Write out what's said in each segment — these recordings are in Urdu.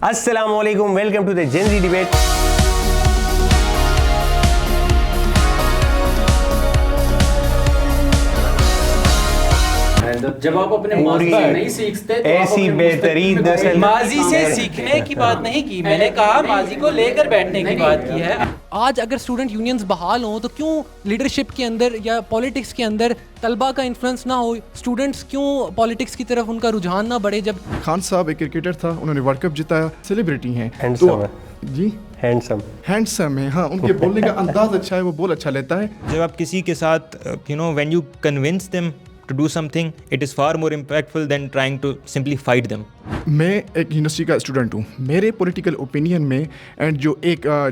Assalamu alaikum, welcome to the Gen Z debate. جب آپ اپنے ماضی سے نہیں سیکھتے تو ایسی بہترین نسل ماضی سے سیکھنے کی بات نہیں کی، میں نے کہا ماضی کو لے کر بیٹھنے کی بات کی ہے. آج اگر اسٹوڈنٹ یونینز بحال ہوں تو کیوں لیڈرشپ کے اندر یا پالیٹکس کے اندر طلبہ کا انفلوئنس نہ ہو؟ اسٹوڈنٹس کیوں پالیٹکس کی طرف ان کا رجحان نہ بڑھے؟ جب خان صاحب ایک کرکٹر تھا، انہوں نے ورلڈ کپ جتایا، سیلیبریٹی ہیں، جی ہینڈسم ہے، ہاں ان کے بولنے کا انداز اچھا ہے، وہ بول اچھا لیتا ہے. جب آپ کسی کے ساتھ when you convince them to do something, it is far more impactful than trying to simply fight them. میں ایک یونیورسٹی کا اسٹوڈنٹ ہوں. میرے پولیٹیکل اوپینین میں اینڈ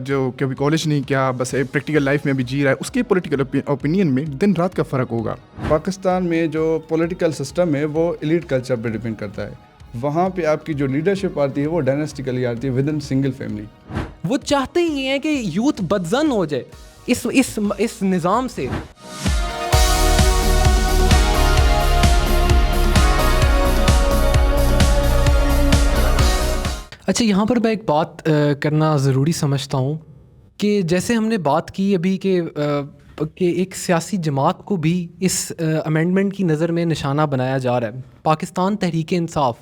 جو کبھی کالج نہیں کیا، بس پریکٹیکل لائف میں بھی جی رہا ہے، اس کے پولیٹیکل اوپینین میں دن رات کا فرق ہوگا. پاکستان میں جو پولیٹیکل سسٹم ہے وہ ایلیٹ کلچر پہ ڈپینڈ کرتا ہے. وہاں پہ آپ کی جو لیڈرشپ آتی ہے وہ ڈائناسٹیکلی آتی ہے ود ان سنگل فیملی. وہ چاہتے ہی ہیں کہ یوتھ بدزن ہو جائے اس نظام سے. اچھا، یہاں پر میں ایک بات کرنا ضروری سمجھتا ہوں کہ جیسے ہم نے بات کی ابھی کہ ایک سیاسی جماعت کو بھی اس امینڈمنٹ کی نظر میں نشانہ بنایا جا رہا ہے. پاکستان تحریک انصاف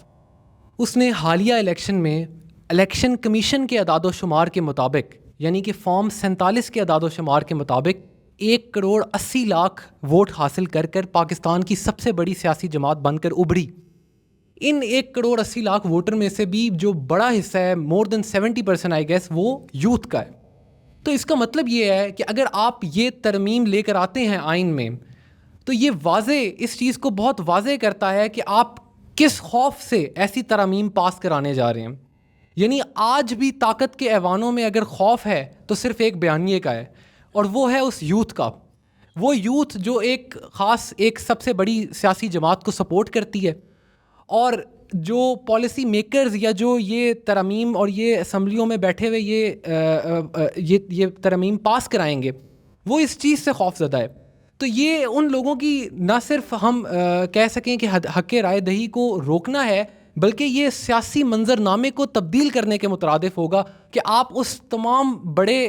اس نے حالیہ الیکشن میں الیکشن کمیشن کے اعداد و شمار کے مطابق، یعنی کہ فارم 47 کے اعداد و شمار کے مطابق 1,80,00,000 ووٹ حاصل کر پاکستان کی سب سے بڑی سیاسی جماعت بن کر ابھری. ان 1,80,00,000 ووٹر میں سے بھی جو بڑا حصہ ہے، مور دین 70% آئی گیس، وہ یوتھ کا ہے. تو اس کا مطلب یہ ہے کہ اگر آپ یہ ترمیم لے کر آتے ہیں آئین میں، تو یہ واضح اس چیز کو بہت واضح کرتا ہے کہ آپ کس خوف سے ایسی ترمیم پاس کرانے جا رہے ہیں. یعنی آج بھی طاقت کے ایوانوں میں اگر خوف ہے تو صرف ایک بیانیے کا ہے، اور وہ ہے اس یوتھ کا. وہ یوتھ جو ایک خاص ایک سب سے بڑی سیاسی جماعت کو سپورٹ کرتی ہے، اور جو پالیسی میکرز یا جو یہ ترمیم اور یہ اسمبلیوں میں بیٹھے ہوئے یہ ترمیم پاس کرائیں گے، وہ اس چیز سے خوف زدہ ہے. تو یہ ان لوگوں کی نہ صرف ہم کہہ سکیں کہ حق رائے دہی کو روکنا ہے، بلکہ یہ سیاسی منظرنامے کو تبدیل کرنے کے مترادف ہوگا کہ آپ اس تمام بڑے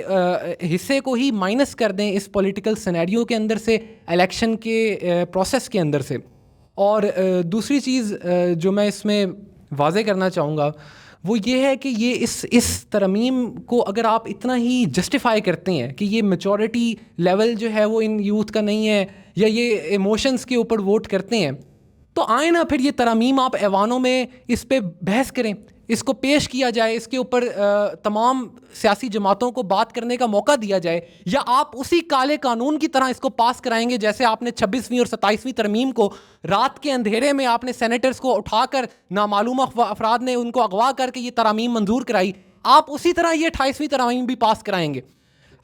حصے کو ہی مائنس کر دیں اس پولیٹیکل سینیریو کے اندر سے، الیکشن کے پروسیس کے اندر سے. اور دوسری چیز جو میں اس میں واضح کرنا چاہوں گا وہ یہ ہے کہ یہ اس ترمیم کو اگر آپ اتنا ہی جسٹیفائی کرتے ہیں کہ یہ میچورٹی لیول جو ہے وہ ان یوتھ کا نہیں ہے، یا یہ ایموشنز کے اوپر ووٹ کرتے ہیں، تو آئیں نا پھر یہ ترامیم آپ ایوانوں میں اس پہ بحث کریں، اس کو پیش کیا جائے، اس کے اوپر تمام سیاسی جماعتوں کو بات کرنے کا موقع دیا جائے. یا آپ اسی کالے قانون کی طرح اس کو پاس کرائیں گے جیسے آپ نے 26ویں اور 27ویں ترمیم کو رات کے اندھیرے میں آپ نے سینیٹرز کو اٹھا کر نامعلوم افراد نے ان کو اغوا کر کے یہ ترامیم منظور کرائی، آپ اسی طرح یہ 28ویں ترمیم بھی پاس کرائیں گے.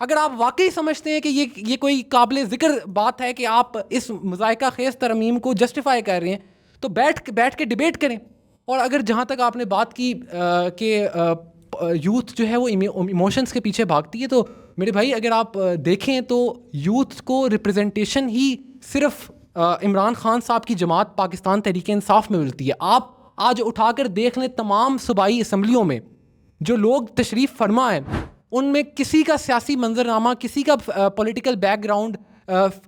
اگر آپ واقعی سمجھتے ہیں کہ یہ کوئی قابل ذکر بات ہے کہ آپ اس مذائقہ خیز ترمیم کو جسٹیفائی کر رہے ہیں، تو بیٹھ کے ڈیبیٹ کریں. اور اگر جہاں تک آپ نے بات کی کہ یوتھ جو ہے وہ ایموشنز کے پیچھے بھاگتی ہے، تو میرے بھائی اگر آپ دیکھیں تو یوتھ کو ریپرزنٹیشن ہی صرف عمران خان صاحب کی جماعت پاکستان تحریک انصاف میں ملتی ہے. آپ آج اٹھا کر دیکھ لیں تمام صوبائی اسمبلیوں میں جو لوگ تشریف فرما ہیں، ان میں کسی کا سیاسی منظرنامہ، کسی کا پولیٹیکل بیک گراؤنڈ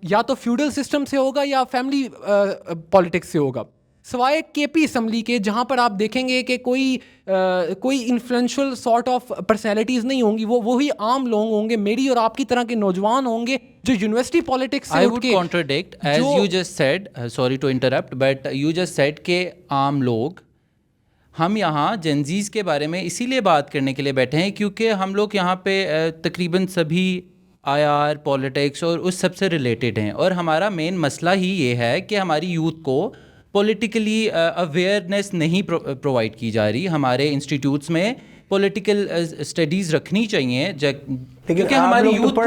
یا تو فیوڈل سسٹم سے ہوگا یا فیملی پالیٹکس سے ہوگا، سوائے کے پی اسمبلی کے، جہاں پر آپ دیکھیں گے کہ کوئی انفلوئنشل سارٹ آف پرسنالٹیز نہیں ہوں گی. وہی عام لوگ ہوں گے، میری اور آپ کی طرح کے نوجوان ہوں گے جو یونیورسٹی پالیٹکس سے اٹھ کے. I would contradict as you just said, sorry to interrupt, but you just said کہ عام لوگ. ہم یہاں جنزیز کے بارے میں اسی لیے بات کرنے کے لیے بیٹھے ہیں کیونکہ ہم لوگ یہاں پہ تقریباً سبھی IR پالیٹکس اور اس سب سے ریلیٹڈ ہیں، اور ہمارا مین مسئلہ ہی یہ ہے کہ ہماری یوتھ کو پولیٹیکلی اویئرنیس نہیں پرووائڈ کی جا رہی. ہمارے انسٹیٹیوٹس میں پولیٹیکل اسٹڈیز رکھنی چاہیے کیونکہ ہماری یوتھ کو،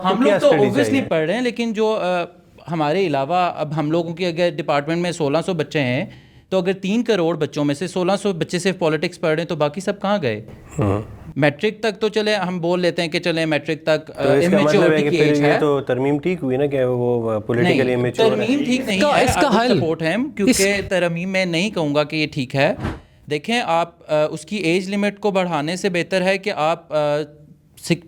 ہم لوگ تو اوبویسلی پڑھ رہے ہیں، لیکن جو ہمارے علاوہ اب ہم لوگوں کی اگر ڈپارٹمنٹ میں 1600 بچے ہیں، تو اگر 3 کروڑ بچوں میں سے 1600 بچے صرف پالیٹکس پڑھ رہے ہیں، تو باقی سب کہاں گئے؟ میٹرک تک تو چلے ہم بول لیتے ہیں کہ چلے میٹرک تک امیچورٹی کی ایج ہے، تو ترمیم ٹھیک ہوئی نا کہ وہ پولیٹیکلی امیچور ہے. ترمیم ٹھیک نہیں ہے. اس کا حل سپورٹ ہے، کیونکہ ترمیم میں نہیں کہوں گا کہ یہ ٹھیک ہے. دیکھیں آپ اس کی ایج لمٹ کو بڑھانے سے بہتر ہے کہ آپ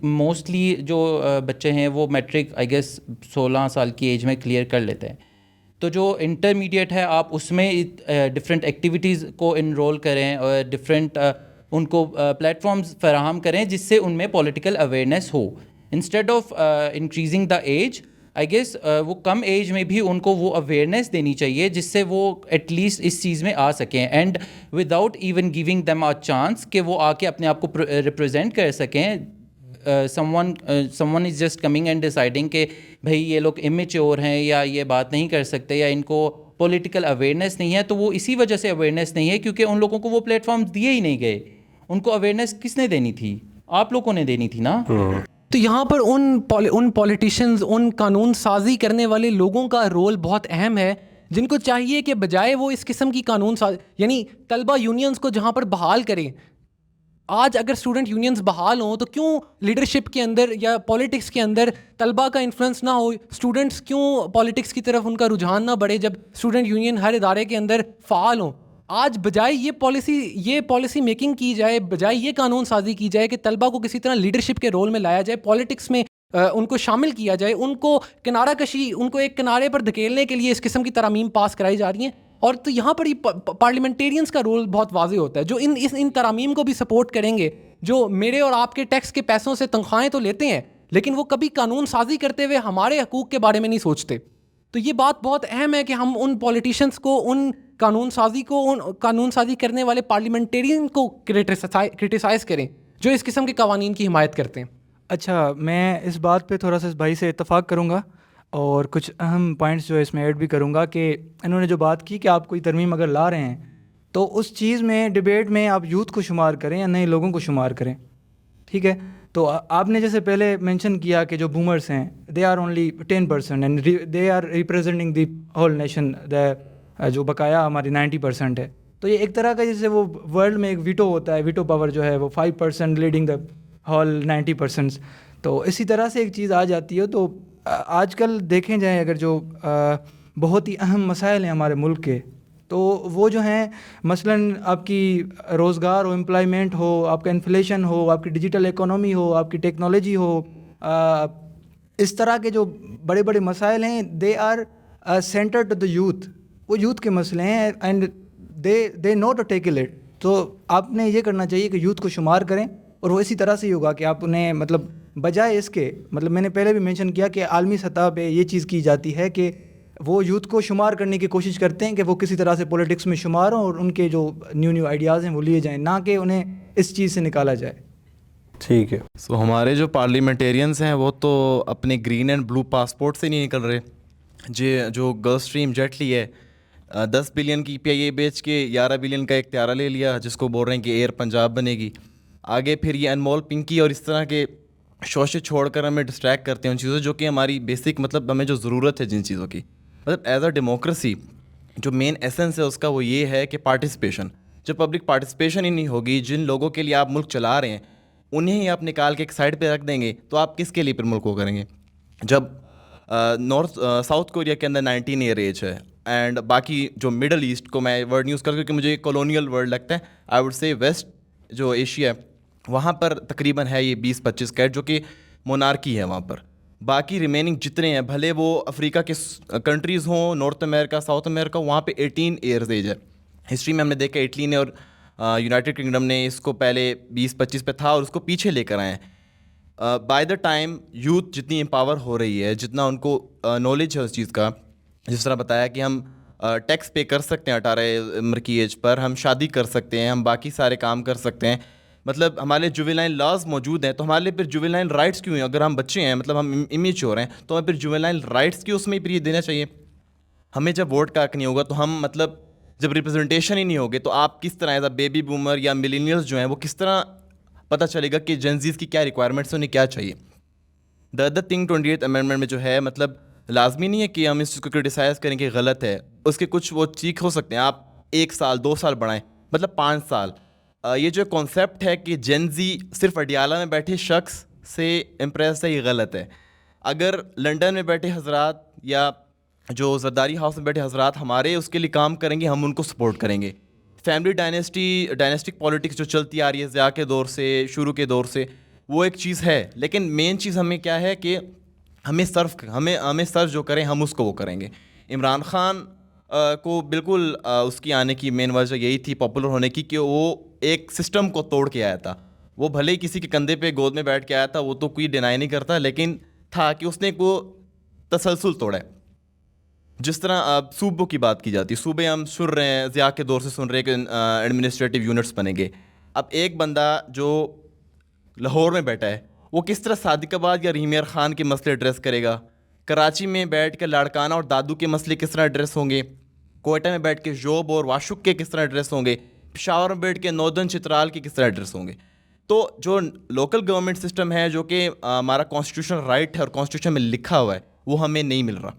موسٹلی جو بچے ہیں وہ میٹرک آئی گیس 16 سال کی ایج میں کلیئر کر لیتے ہیں. تو جو انٹرمیڈیٹ ہے آپ اس میں ڈفرینٹ ایکٹیویٹیز کو انرول کریں اور ڈفرینٹ ان کو پلیٹ فارمز فراہم کریں جس سے ان میں پولیٹیکل اویئرنیس ہو. Instead of increasing the age I guess وہ کم ایج میں بھی ان کو وہ اویئرنیس دینی چاہیے جس سے وہ ایٹ لیسٹ اس چیز میں آ سکیں and without even giving them a chance کہ وہ آ کے اپنے آپ کو ریپرزینٹ کر سکیں. someone is just coming and deciding کہ بھائی یہ لوگ امیچور ہیں یا یہ بات نہیں کر سکتے یا ان کو پولیٹیکل اویئرنیس نہیں ہے, تو وہ اسی وجہ سے اویئرنیس نہیں ہے کیونکہ ان لوگوں کو وہ پلیٹ فارمز دیے ہی نہیں گئے. ان کو اویئرنیس کس نے دینی تھی؟ آپ لوگوں نے دینی تھی نا. تو یہاں پر ان پولیٹیشنز, ان قانون سازی کرنے والے لوگوں کا رول بہت اہم ہے, جن کو چاہیے کہ بجائے وہ اس قسم کی قانون سازی, یعنی طلبہ یونینز کو جہاں پر بحال کریں. آج اگر اسٹوڈنٹ یونینز بحال ہوں تو کیوں لیڈرشپ کے اندر یا پولیٹکس کے اندر طلبہ کا انفلوئنس نہ ہو؟ اسٹوڈنٹس کیوں پولیٹکس کی طرف ان کا رجحان نہ بڑھے جب اسٹوڈنٹ یونین ہر ادارے کے اندر فعال ہوں؟ آج بجائے یہ پالیسی میکنگ کی جائے, بجائے یہ قانون سازی کی جائے کہ طلبہ کو کسی طرح لیڈرشپ کے رول میں لایا جائے, پولیٹکس میں ان کو شامل کیا جائے, ان کو کنارہ کشی, ان کو ایک کنارے پر دھکیلنے کے لیے اس قسم کی ترامیم پاس کرائی جا رہی ہیں. اور تو یہاں پر پارلیمنٹیرینز کا رول بہت واضح ہوتا ہے, جو ان ترامیم کو بھی سپورٹ کریں گے, جو میرے اور آپ کے ٹیکس کے پیسوں سے تنخواہیں تو لیتے ہیں لیکن وہ کبھی قانون سازی کرتے ہوئے ہمارے حقوق کے بارے میں نہیں سوچتے. تو یہ بات بہت اہم ہے کہ ہم ان پولیٹیشنز کو, ان قانون سازی کرنے والے پارلیمنٹیرین کو کرٹیسائز کریں جو اس قسم کے قوانین کی حمایت کرتے ہیں. اچھا, میں اس بات پہ تھوڑا سا اس بھائی سے اتفاق کروں گا اور کچھ اہم پوائنٹس جو اس میں ایڈ بھی کروں گا کہ انہوں نے جو بات کی کہ آپ کوئی ترمیم اگر لا رہے ہیں تو اس چیز میں ڈبیٹ میں آپ یوتھ کو شمار کریں یا نئے لوگوں کو شمار کریں. ٹھیک ہے, تو آپ نے جیسے پہلے مینشن کیا کہ جو بومرس ہیں they are only 10% and they are representing the whole nation, جو بقایا ہماری 90% ہے. تو یہ ایک طرح کا جیسے وہ ورلڈ میں ایک ویٹو ہوتا ہے, ویٹو پاور جو ہے وہ 5% لیڈنگ دا ہول 90%. تو اسی طرح سے ایک چیز آ جاتی ہے. تو آج کل دیکھیں جائیں اگر جو بہت ہی اہم مسائل ہیں ہمارے ملک کے, تو وہ جو ہیں مثلاً آپ کی روزگار ہو, امپلائمنٹ ہو, آپ کا انفلیشن ہو, آپ کی ڈیجیٹل اکانومی ہو, آپ کی ٹیکنالوجی ہو, اس طرح کے جو بڑے بڑے مسائل ہیں they are centre to the youth. وہ یوتھ کے مسئلے ہیں and they know to tackle it. تو آپ نے یہ کرنا چاہیے کہ یوتھ کو شمار کریں, اور وہ اسی طرح سے ہی ہوگا کہ آپ انہیں مطلب بجائے اس کے, مطلب میں نے پہلے بھی مینشن کیا کہ عالمی سطح پہ یہ چیز کی جاتی ہے کہ وہ یوتھ کو شمار کرنے کی کوشش کرتے ہیں کہ وہ کسی طرح سے پولیٹکس میں شمار ہوں اور ان کے جو نیو آئیڈیاز ہیں وہ لیے جائیں, نہ کہ انہیں اس چیز سے نکالا جائے. ٹھیک ہے. سو ہمارے جو پارلیمنٹیرینس ہیں وہ تو اپنے گرین اینڈ بلو پاسپورٹ سے نہیں نکل رہے. جو گلف اسٹریم جیٹ لی ہے 10 بلین کی PIA بیچ کے 11 بلین کا ایک طیارہ لے لیا جس کو بول رہے ہیں کہ ایئر پنجاب بنے گی. آگے پھر یہ انمول پنکی اور اس طرح کے شوشے چھوڑ کر ہمیں ڈسٹریکٹ کرتے ہیں ان چیزوں جو کہ ہماری بیسک مطلب ہمیں جو ضرورت ہے جن چیزوں کی, مطلب ایز اے ڈیموکریسی جو مین ایسنس ہے اس کا وہ یہ ہے کہ پارٹیسپیشن. جب پبلک پارٹیسپیشن ہی نہیں ہوگی, جن لوگوں کے لیے آپ ملک چلا رہے ہیں انہیں ہی آپ نکال کے ایک سائڈ پہ رکھ دیں گے تو آپ کس کے لیے پھر ملک کو کریں گے؟ جب ساؤتھ کوریا کے اندر 19 ایئر ایج ہے اینڈ باقی جو مڈل ایسٹ کو میں ورڈ یوز کر کیونکہ مجھے کولونیل ورڈ لگتا ہے, آئی ووڈ سے ویسٹ جو ایشیا ہے وہاں پر تقریباً ہے یہ 20-25 کیٹ جو کہ مونارکی ہے وہاں پر. باقی ریمیننگ جتنے ہیں بھلے وہ افریقہ کے کنٹریز ہوں, نارتھ امریکہ, ساؤتھ امریکہ, وہاں پہ 18 ایئرز ایج ہے. ہسٹری میں ہم نے دیکھا اٹلی نے اور یونائٹڈ کنگڈم نے اس کو پہلے 20-25 پہ تھا اور اس کو پیچھے لے کر آئے ہیں. بائی دا ٹائم یوتھ جتنی امپاور ہو رہی ہے, جتنا ان کو نالج ہے اس چیز کا, جس طرح بتایا کہ ہم ٹیکس پے کر سکتے ہیں 18 عمر کی ایج پر, ہم شادی کر سکتے ہیں, ہم باقی سارے کام کر سکتے ہیں, مطلب ہمارے جووینائل لاز موجود ہیں, تو ہمارے لیے پھر جووینائل رائٹس کیوں ہیں؟ اگر ہم بچے ہیں, مطلب ہم امیچور ہیں, تو ہمیں پھر جووینائل رائٹس کی اس میں پھر یہ دینا چاہیے. ہمیں جب ووٹ کا حق نہیں ہوگا تو ہم مطلب جب ریپرزنٹیشن ہی نہیں ہوگے تو آپ کس طرح ایز اے بیبی بومر یا ملینیلز جو ہیں وہ کس طرح پتہ چلے گا کہ جنزیز کی کیا ریکوائرمنٹس ہیں, انہیں کیا چاہیے. The other thing 28th amendment میں جو ہے مطلب لازمی نہیں ہے کہ ہم اس چیز کو کرٹیسائز کریں کہ غلط ہے, اس کے کچھ وہ چیک ہو سکتے ہیں. آپ 1 سال 2 سال بڑھائیں, مطلب 5 سال. یہ جو کانسیپٹ ہے کہ جنزی صرف اڈیالہ میں بیٹھے شخص سے امپریس ہے, یہ غلط ہے. اگر لنڈن میں بیٹھے حضرات یا جو زرداری ہاؤس میں بیٹھے حضرات ہمارے اس کے لیے کام کریں گے, ہم ان کو سپورٹ کریں گے. فیملی ڈائنیسٹک پالیٹکس جو چلتی آ رہی ہے ضیاء کے دور سے، شروع کے دور سے، وہ ایک چیز ہے، لیکن مین چیز ہمیں کیا ہے کہ ہمیں سرو جو کریں ہم اس کو وہ کریں گے. عمران خان کو بالکل اس کی آنے کی مین وجہ یہی تھی پاپولر ہونے کی کہ وہ ایک سسٹم کو توڑ کے آیا تھا. وہ بھلے ہی کسی کے کندھے پہ گود میں بیٹھ کے آیا تھا، وہ تو کوئی ڈینائی نہیں کرتا، لیکن تھا کہ اس نے وہ تسلسل توڑا ہے. جس طرح صوبوں کی بات کی جاتی ہے، صوبے ہم سن رہے ہیں، ضیاء کے دور سے سن رہے ہیں کہ ایڈمنسٹریٹو یونٹس بنیں گے. اب ایک بندہ جو لاہور میں بیٹھا ہے وہ کس طرح صادق آباد یا رحیم یار خان کے مسئلے ایڈریس کرے گا؟ کراچی میں بیٹھ کے لاڑکانہ اور دادو کے مسئلے کس طرح ایڈریس ہوں گے؟ کوئٹہ میں بیٹھ کے جوب اور واشک کے کس طرح ایڈریس ہوں گے؟ پشاور میں بیٹھ کے نوردن چترال کے کس طرح ایڈریس ہوں گے؟ تو جو لوکل گورنمنٹ سسٹم ہے، جو کہ ہمارا کانسٹیٹیوشنل رائٹ ہے اور کانسٹیٹیوشن میں لکھا ہوا ہے، وہ ہمیں نہیں مل رہا.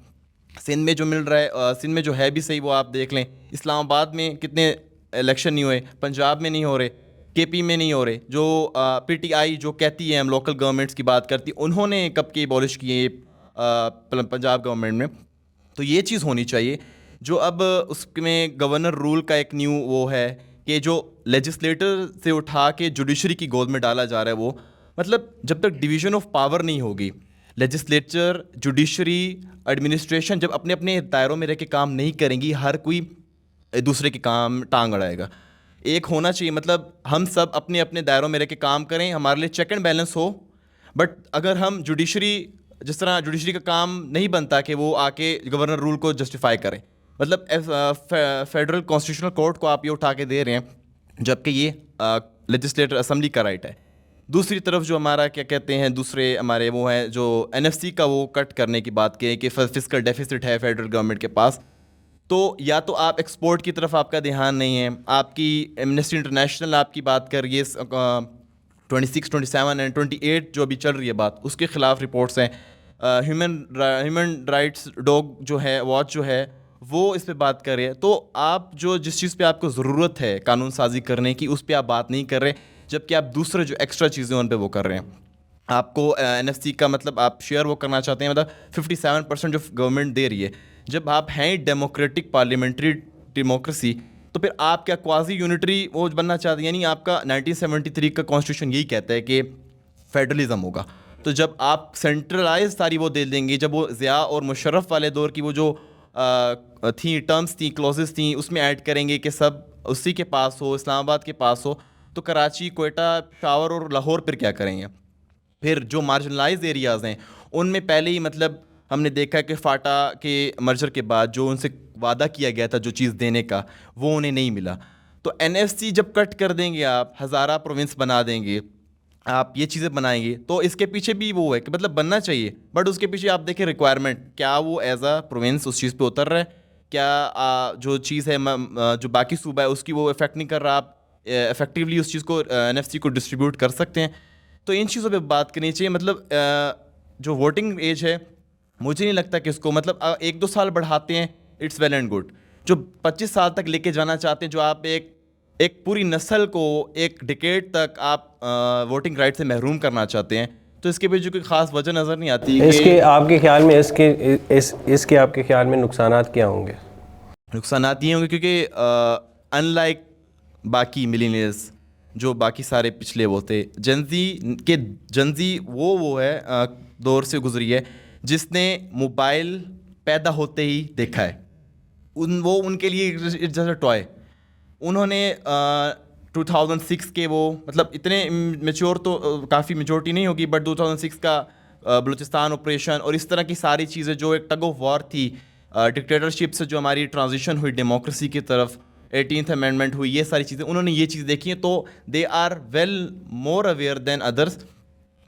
سندھ میں جو مل رہا ہے، سندھ میں جو ہے بھی صحیح، وہ آپ دیکھ لیں. اسلام آباد میں کتنے الیکشن نہیں ہوئے، پنجاب میں نہیں ہو رہے، کے پی میں نہیں ہو رہے. جو پی ٹی آئی جو کہتی ہے ہم لوکل گورنمنٹس کی بات کرتی، انہوں نے کب کی ایبولش کیے پنجاب گورنمنٹ میں. تو یہ چیز ہونی چاہیے. جو اب اس میں گورنر رول کا ایک نیو وہ ہے کہ جو لیجسلیٹر سے اٹھا کے جوڈیشری کی گود میں ڈالا جا رہا ہے، وہ مطلب جب تک ڈویژن آف پاور نہیں ہوگی، لیجسلیچر، جوڈیشری، ایڈمنسٹریشن جب اپنے اپنے دائروں میں رہ کے کام نہیں کریں گی، ہر کوئی دوسرے کے کام ٹانگ اڑائے گا. ایک ہونا چاہیے، مطلب ہم سب اپنے اپنے دائروں میں رہ کے کام کریں، ہمارے لیے check and balance who. But اگر ہم جوڈیشری، جس طرح جوڈیشری کا کام نہیں بنتا کہ وہ آ کے گورنر رول کو جسٹیفائی کریں، مطلب فیڈرل کانسٹیٹیوشنل کورٹ کو آپ یہ اٹھا کے دے رہے ہیں، جبکہ یہ لیجسلیٹر اسمبلی کا رائٹ ہے. دوسری طرف جو ہمارا کیا کہتے ہیں، دوسرے ہمارے وہ ہیں جو NFC کا وہ کٹ کرنے کی بات کریں کہ فسکل ڈیفیسٹ ہے فیڈرل گورنمنٹ کے پاس. تو یا تو آپ ایکسپورٹ کی طرف آپ کا دھیان نہیں ہے. آپ کی ایمنسٹی انٹرنیشنل آپ کی بات کر رہی ہے 26, 27 اینڈ 28 جو ابھی چل رہی ہے بات، اس کے خلاف رپورٹس ہیں. ہیومن رائٹس ڈاگ جو ہے، واچ جو ہے، وہ اس پہ بات کر رہے ہیں. تو آپ جو جس چیز پہ آپ کو ضرورت ہے قانون سازی کرنے کی، اس پہ آپ بات نہیں کر رہے، جبکہ آپ دوسرے جو ایکسٹرا چیزیں ان پہ وہ کر رہے ہیں. آپ کو NFC کا مطلب آپ شیئر وہ کرنا چاہتے ہیں، مطلب 57% جو گورنمنٹ دے رہی ہے. جب آپ ہیں ڈیموکریٹک پارلیمنٹری ڈیموکریسی، تو پھر آپ کیا کوازی یونٹری وہ بننا چاہتے ہیں؟ یعنی آپ کا 1973 کا کانسٹیٹیوشن یہی کہتا ہے کہ فیڈرلزم ہوگا. تو جب آپ سینٹرلائز ساری وہ دے دیں گے، جب وہ ضیاء اور مشرف والے دور کی وہ جو تھیں ٹرمز تھیں، کلوزز تھیں، اس میں ایڈ کریں گے کہ سب اسی کے پاس ہو، اسلام آباد کے پاس ہو، تو کراچی، کوئٹہ، پشاور اور لاہور پھر کیا کریں گے؟ پھر جو مارجنلائز ایریاز ہیں ان میں پہلے ہی مطلب ہم نے دیکھا کہ فاٹا کے مرجر کے بعد جو ان سے وعدہ کیا گیا تھا جو چیز دینے کا، وہ انہیں نہیں ملا. تو NFC جب کٹ کر دیں گے، آپ ہزارہ پروونس بنا دیں گے، آپ یہ چیزیں بنائیں گے، تو اس کے پیچھے بھی وہ ہے کہ مطلب بننا چاہیے، بٹ اس کے پیچھے آپ دیکھیں ریکوائرمنٹ کیا، وہ ایز اے پروونس اس چیز پہ اتر رہا ہے کیا؟ جو چیز ہے جو باقی صوبہ ہے اس کی وہ افیکٹ نہیں کر رہا، آپ افیکٹیولی اس چیز کو NFC کو ڈسٹریبیوٹ کر سکتے ہیں. تو ان چیزوں پہ بات کرنی چاہیے. مطلب جو ووٹنگ ایج ہے، مجھے نہیں لگتا کہ اس کو مطلب 1-2 سال بڑھاتے ہیں، اٹس ویل اینڈ گڈ. جو 25 سال تک لے کے جانا چاہتے ہیں، جو آپ ایک پوری نسل کو ایک ڈیکیڈ تک آپ ووٹنگ رائٹ سے محروم کرنا چاہتے ہیں، تو اس کے پیچھے کوئی خاص وجہ نظر نہیں آتی. اس کے آپ کے خیال میں اس کے آپ کے خیال میں نقصانات کیا ہوں گے؟ نقصانات یہ ہوں گے کیونکہ ان لائک باقی ملینئرز جو باقی سارے پچھلے وہ تھے، جنزی وہ ہے دور سے گزری ہے جس نے موبائل پیدا ہوتے ہی دیکھا ہے. وہ ان کے لیے جیسا ٹوائے. انہوں نے 2006 کے وہ مطلب اتنے میچور تو کافی میجورٹی نہیں ہوگی، بٹ 2006 کا بلوچستان آپریشن اور اس طرح کی ساری چیزیں جو ایک ٹگ آف وار تھی ڈکٹیٹرشپ سے جو ہماری ٹرانزیشن ہوئی ڈیموکریسی کی طرف، 18th امینڈمنٹ ہوئی، یہ ساری چیزیں انہوں نے یہ چیز دیکھی ہیں. تو they are well more aware than others.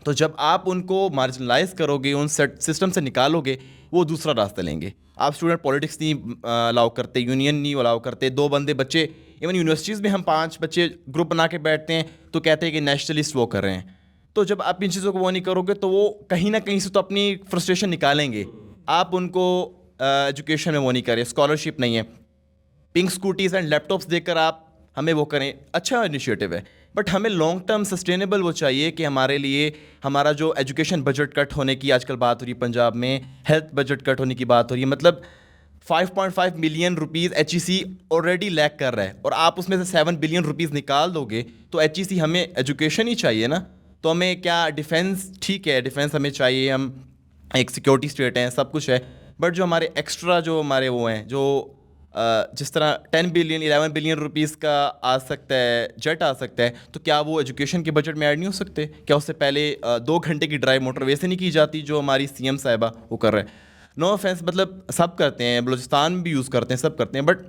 تو جب آپ ان کو مارجنلائز کرو گے، ان سسٹم سے نکالو گے، وہ دوسرا راستہ لیں گے. آپ اسٹوڈنٹ پولیٹکس نہیں الاؤ کرتے، یونین نہیں الاؤ کرتے، 2 بندے بچے، ایون یونیورسٹیز میں ہم 5 بچے گروپ بنا کے بیٹھتے ہیں تو کہتے ہیں کہ نیشنلسٹ وہ کر رہے ہیں. تو جب آپ ان چیزوں کو وہ نہیں کرو گے تو وہ کہیں نہ کہیں سے تو اپنی فرسٹریشن نکالیں گے. آپ ان کو ایجوکیشن میں وہ نہیں کریں، اسکالرشپ نہیں ہے، pink scooties and leap tops دے کر آپ ہمیں وہ کریں. اچھا انیشیٹو ہے، بٹ ہمیں لانگ ٹرم سسٹینیبل وہ چاہیے کہ ہمارے لیے ہمارا جو ایجوکیشن بجٹ کٹ ہونے کی آج کل بات ہو رہی ہے پنجاب میں، ہیلتھ بجٹ کٹ ہونے کی بات ہو رہی ہے، مطلب 5.5 ملین روپیز ایچ ای سی آلریڈی لیک کر رہا ہے, اور آپ اس میں سے 7 بلین روپیز نکال دو گے تو ایچ ای سی ہمیں ایجوکیشن ہی چاہیے نا, تو ہمیں کیا ڈیفینس, ٹھیک ہے ڈیفینس ہمیں چاہیے, ہم ایک سیکورٹی اسٹیٹ ہیں, سب کچھ ہے, بٹ جو ہمارے ایکسٹرا جو ہمارے وہ ہیں, جو جس طرح 10 بلین 11 بلین روپیز کا آ سکتا ہے, جیٹ آ سکتا ہے, تو کیا وہ ایجوکیشن کے بجٹ میں ایڈ نہیں ہو سکتے؟ کیا اس سے پہلے 2 گھنٹے کی ڈرائیو موٹر وے سے نہیں کی جاتی جو ہماری سی ایم صاحبہ وہ کر رہے ہیں؟ نو آفینس, مطلب سب کرتے ہیں, بلوچستان بھی یوز کرتے ہیں, سب کرتے ہیں, بٹ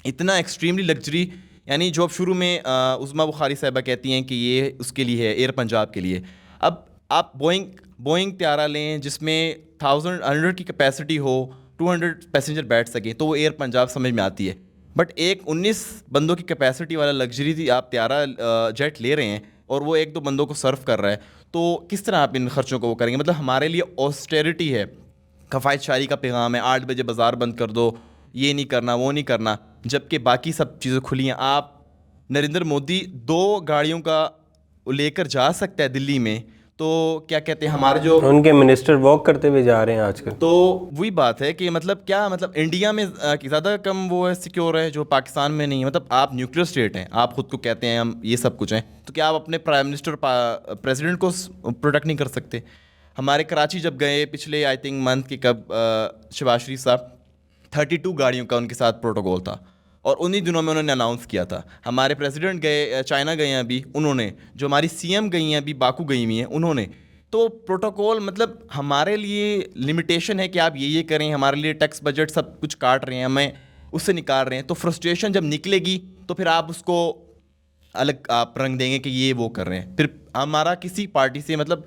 اتنا ایکسٹریملی لگژری, یعنی جو اب شروع میں عظمیٰ بخاری صاحبہ کہتی ہیں کہ یہ اس کے لیے ہے, ایئر پنجاب کے لیے. اب آپ بوئنگ طیارہ لیں جس میں 100 کی کیپیسٹی ہو, 200 پیسنجر بیٹھ سکیں, تو وہ ایئر پنجاب سمجھ میں آتی ہے. بٹ ایک 19 بندوں کی کیپیسٹی والا لگژری تھی آپ طیارہ جیٹ لے رہے ہیں, اور وہ 1-2 بندوں کو سرو کر رہا ہے, تو کس طرح آپ ان خرچوں کو وہ کریں گے؟ مطلب ہمارے لیے آسٹیرٹی ہے, کفایت شاری کا پیغام ہے, 8 بجے بازار بند کر دو, یہ نہیں کرنا وہ نہیں کرنا, جبکہ باقی سب چیزیں کھلی ہیں. آپ نریندر مودی 2 گاڑیوں کا لے کر جا سکتا ہے دلی میں, تو کیا کہتے ہیں ہمارے جو ان کے منسٹر واک کرتے ہوئے جا رہے ہیں آج کل. تو وہی بات ہے کہ مطلب کیا, مطلب انڈیا میں زیادہ کم وہ ہے سیکیور ہے جو پاکستان میں نہیں ہے. مطلب آپ نیوکلیئر اسٹیٹ ہیں, آپ خود کو کہتے ہیں ہم یہ سب کچھ ہیں, تو کیا آپ اپنے پرائم منسٹر پریزیڈنٹ کو پروٹیکٹ نہیں کر سکتے؟ ہمارے کراچی جب گئے پچھلے آئی تھنک منتھ کے کب شہباز شریف صاحب, 32 گاڑیوں کا ان کے ساتھ پروٹوکول تھا, اور انہی دنوں میں انہوں نے اناؤنس کیا تھا. ہمارے پریزیڈنٹ گئے چائنا گئے ہیں ابھی انہوں نے, جو ہماری سی ایم گئی ہیں ابھی باکو گئی ہوئی ہیں انہوں نے. تو پروٹوکول مطلب ہمارے لیے لمیٹیشن ہے کہ آپ یہ کریں, ہمارے لیے ٹیکس بجٹ سب کچھ کاٹ رہے ہیں, ہمیں اس سے نکال رہے ہیں. تو فرسٹریشن جب نکلے گی تو پھر آپ اس کو الگ آپ رنگ دیں گے کہ یہ وہ کر رہے ہیں. پھر ہمارا کسی پارٹی سے مطلب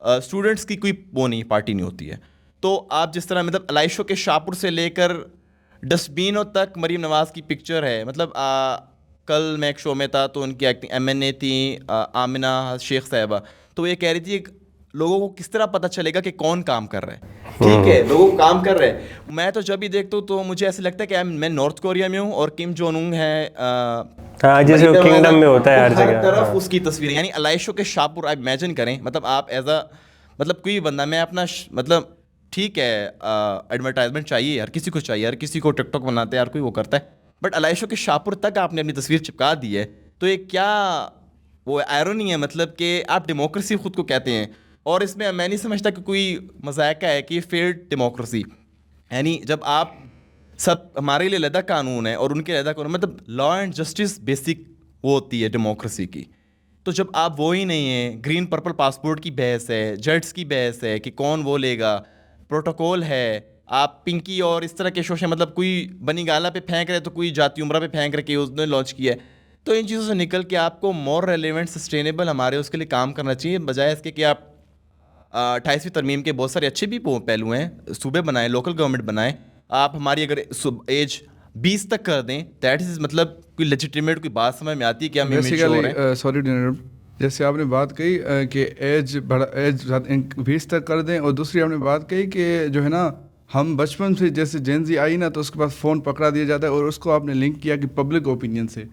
اسٹوڈنٹس کی کوئی وہ نہیں پارٹی نہیں ہوتی ہے. تو آپ جس طرح مطلب علائشوں کے شاپور سے لے کر ڈسٹ بینوں تک مریم نواز کی پکچر ہے. مطلب کل میں ایک شو میں تھا تو ان کی ایکٹنگ ایم این اے تھیں آمنہ شیخ صاحبہ, تو یہ کہہ رہی تھی لوگوں کو کس طرح پتہ چلے گا کہ کون کام کر رہا ہے. ٹھیک ہے لوگوں کو کام کر رہے ہیں, میں تو جب بھی دیکھتا ہوں تو مجھے ایسے لگتا ہے کہ میں نارتھ کوریا میں ہوں اور کم جون اون ہے جیسے کنگڈم میں ہوتا ہے ہر جگہ, طرف اس کی تصویر, یعنی علائشوں کے شاپور آپ امیجن کریں. مطلب آپ ایز اے مطلب کوئی بندہ, میں اپنا مطلب ٹھیک ہے ایڈورٹائزمنٹ چاہیے, ہر کسی کو چاہیے, ہر کسی کو ٹک ٹاک بناتے ہیں, ہر کوئی وہ کرتا ہے, بٹ علائشوں کے شاپور تک آپ نے اپنی تصویر چپکا دی ہے. تو یہ کیا وہ آئرونی ہے, مطلب کہ آپ ڈیموکریسی خود کو کہتے ہیں, اور اس میں نہیں سمجھتا کہ کوئی مذائقہ ہے کہ یہ فیلڈ ڈیموکریسی. یعنی جب آپ سب ہمارے لیے علیحدہ قانون ہے اور ان کے علیحدہ قانون, مطلب لا اینڈ جسٹس بیسک وہ ہوتی ہے ڈیموکریسی کی. تو جب آپ وہی نہیں ہیں, گرین پرپل پاسپورٹ کی بحث ہے, جیٹس کی بحث ہے کہ کون وہ لے گا, پروٹوکول ہے, آپ پنکی اور اس طرح کے شوشے, مطلب کوئی بنی گالا پہ پھینک رہے تو کوئی جاتی عمرہ پہ پھینک رہے کہ اس نے لانچ کیا ہے. تو ان چیزوں سے نکل کے آپ کو مور ریلیونٹ سسٹینیبل ہمارے اس کے لیے کام کرنا چاہیے, بجائے اس کے کہ آپ 28ویں ترمیم کے بہت سارے اچھے بھی پہلو ہیں, صوبے بنائیں, لوکل گورنمنٹ بنائیں. آپ ہماری اگر ایج 20 تک کر دیں, دیٹ از مطلب کوئی لیجیٹیمیٹ کوئی بات سمجھ میں آتی ہے کہ ہم بیسیکلی سوری جیسے آپ نے بات کہی کہ ایج 20 تک کر دیں, اور دوسری آپ نے بات کہی کہ جو ہے نا ہم بچپن سے جیسے جینزی آئی نا تو اس کے پاس فون پکڑا دیا جاتا ہے, اور اس کو آپ نے لنک کیا کہ پبلک اوپینین سے.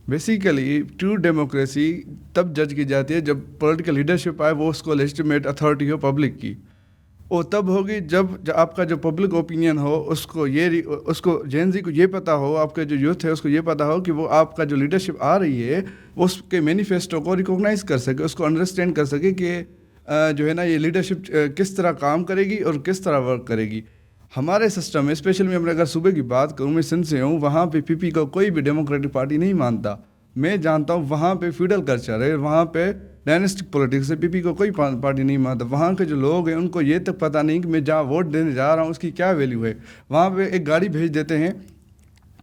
بیسیکلی ٹرو ڈیموکریسی تب جج کی جاتی ہے جب پولیٹیکل لیڈرشپ آئے, وہ اس کو لیجیٹیمیٹ اتھارٹی ہو پبلک کی, وہ تب ہوگی جب آپ کا جو پبلک اوپینین ہو اس کو جینزی کو یہ پتہ ہو, آپ کا جو یوتھ ہے اس کو یہ پتہ ہو کہ وہ آپ کا جو لیڈرشپ آ رہی ہے وہ اس کے مینیفیسٹو کو ریکوگنائز کر سکے, اس کو انڈرسٹینڈ کر سکے کہ جو ہے نا یہ لیڈرشپ کس طرح کام کرے گی اور کس طرح ورک کرے گی. ہمارے سسٹم میں اسپیشل میں اگر صوبے کی بات کروں, میں سندھ سے ہوں, وہاں پہ پی پی کو کوئی بھی ڈیموکریٹک پارٹی نہیں مانتا. میں جانتا ہوں وہاں پہ فیوڈل کلچر ہے, وہاں پہ ڈائنسٹک پولیٹکس ہے, پی پی کو کوئی پارٹی نہیں مانتا. وہاں کے جو لوگ ہیں ان کو یہ تک پتہ نہیں کہ میں جہاں ووٹ دینے جا رہا ہوں اس کی کیا ویلیو ہے. وہاں پہ ایک گاڑی بھیج دیتے ہیں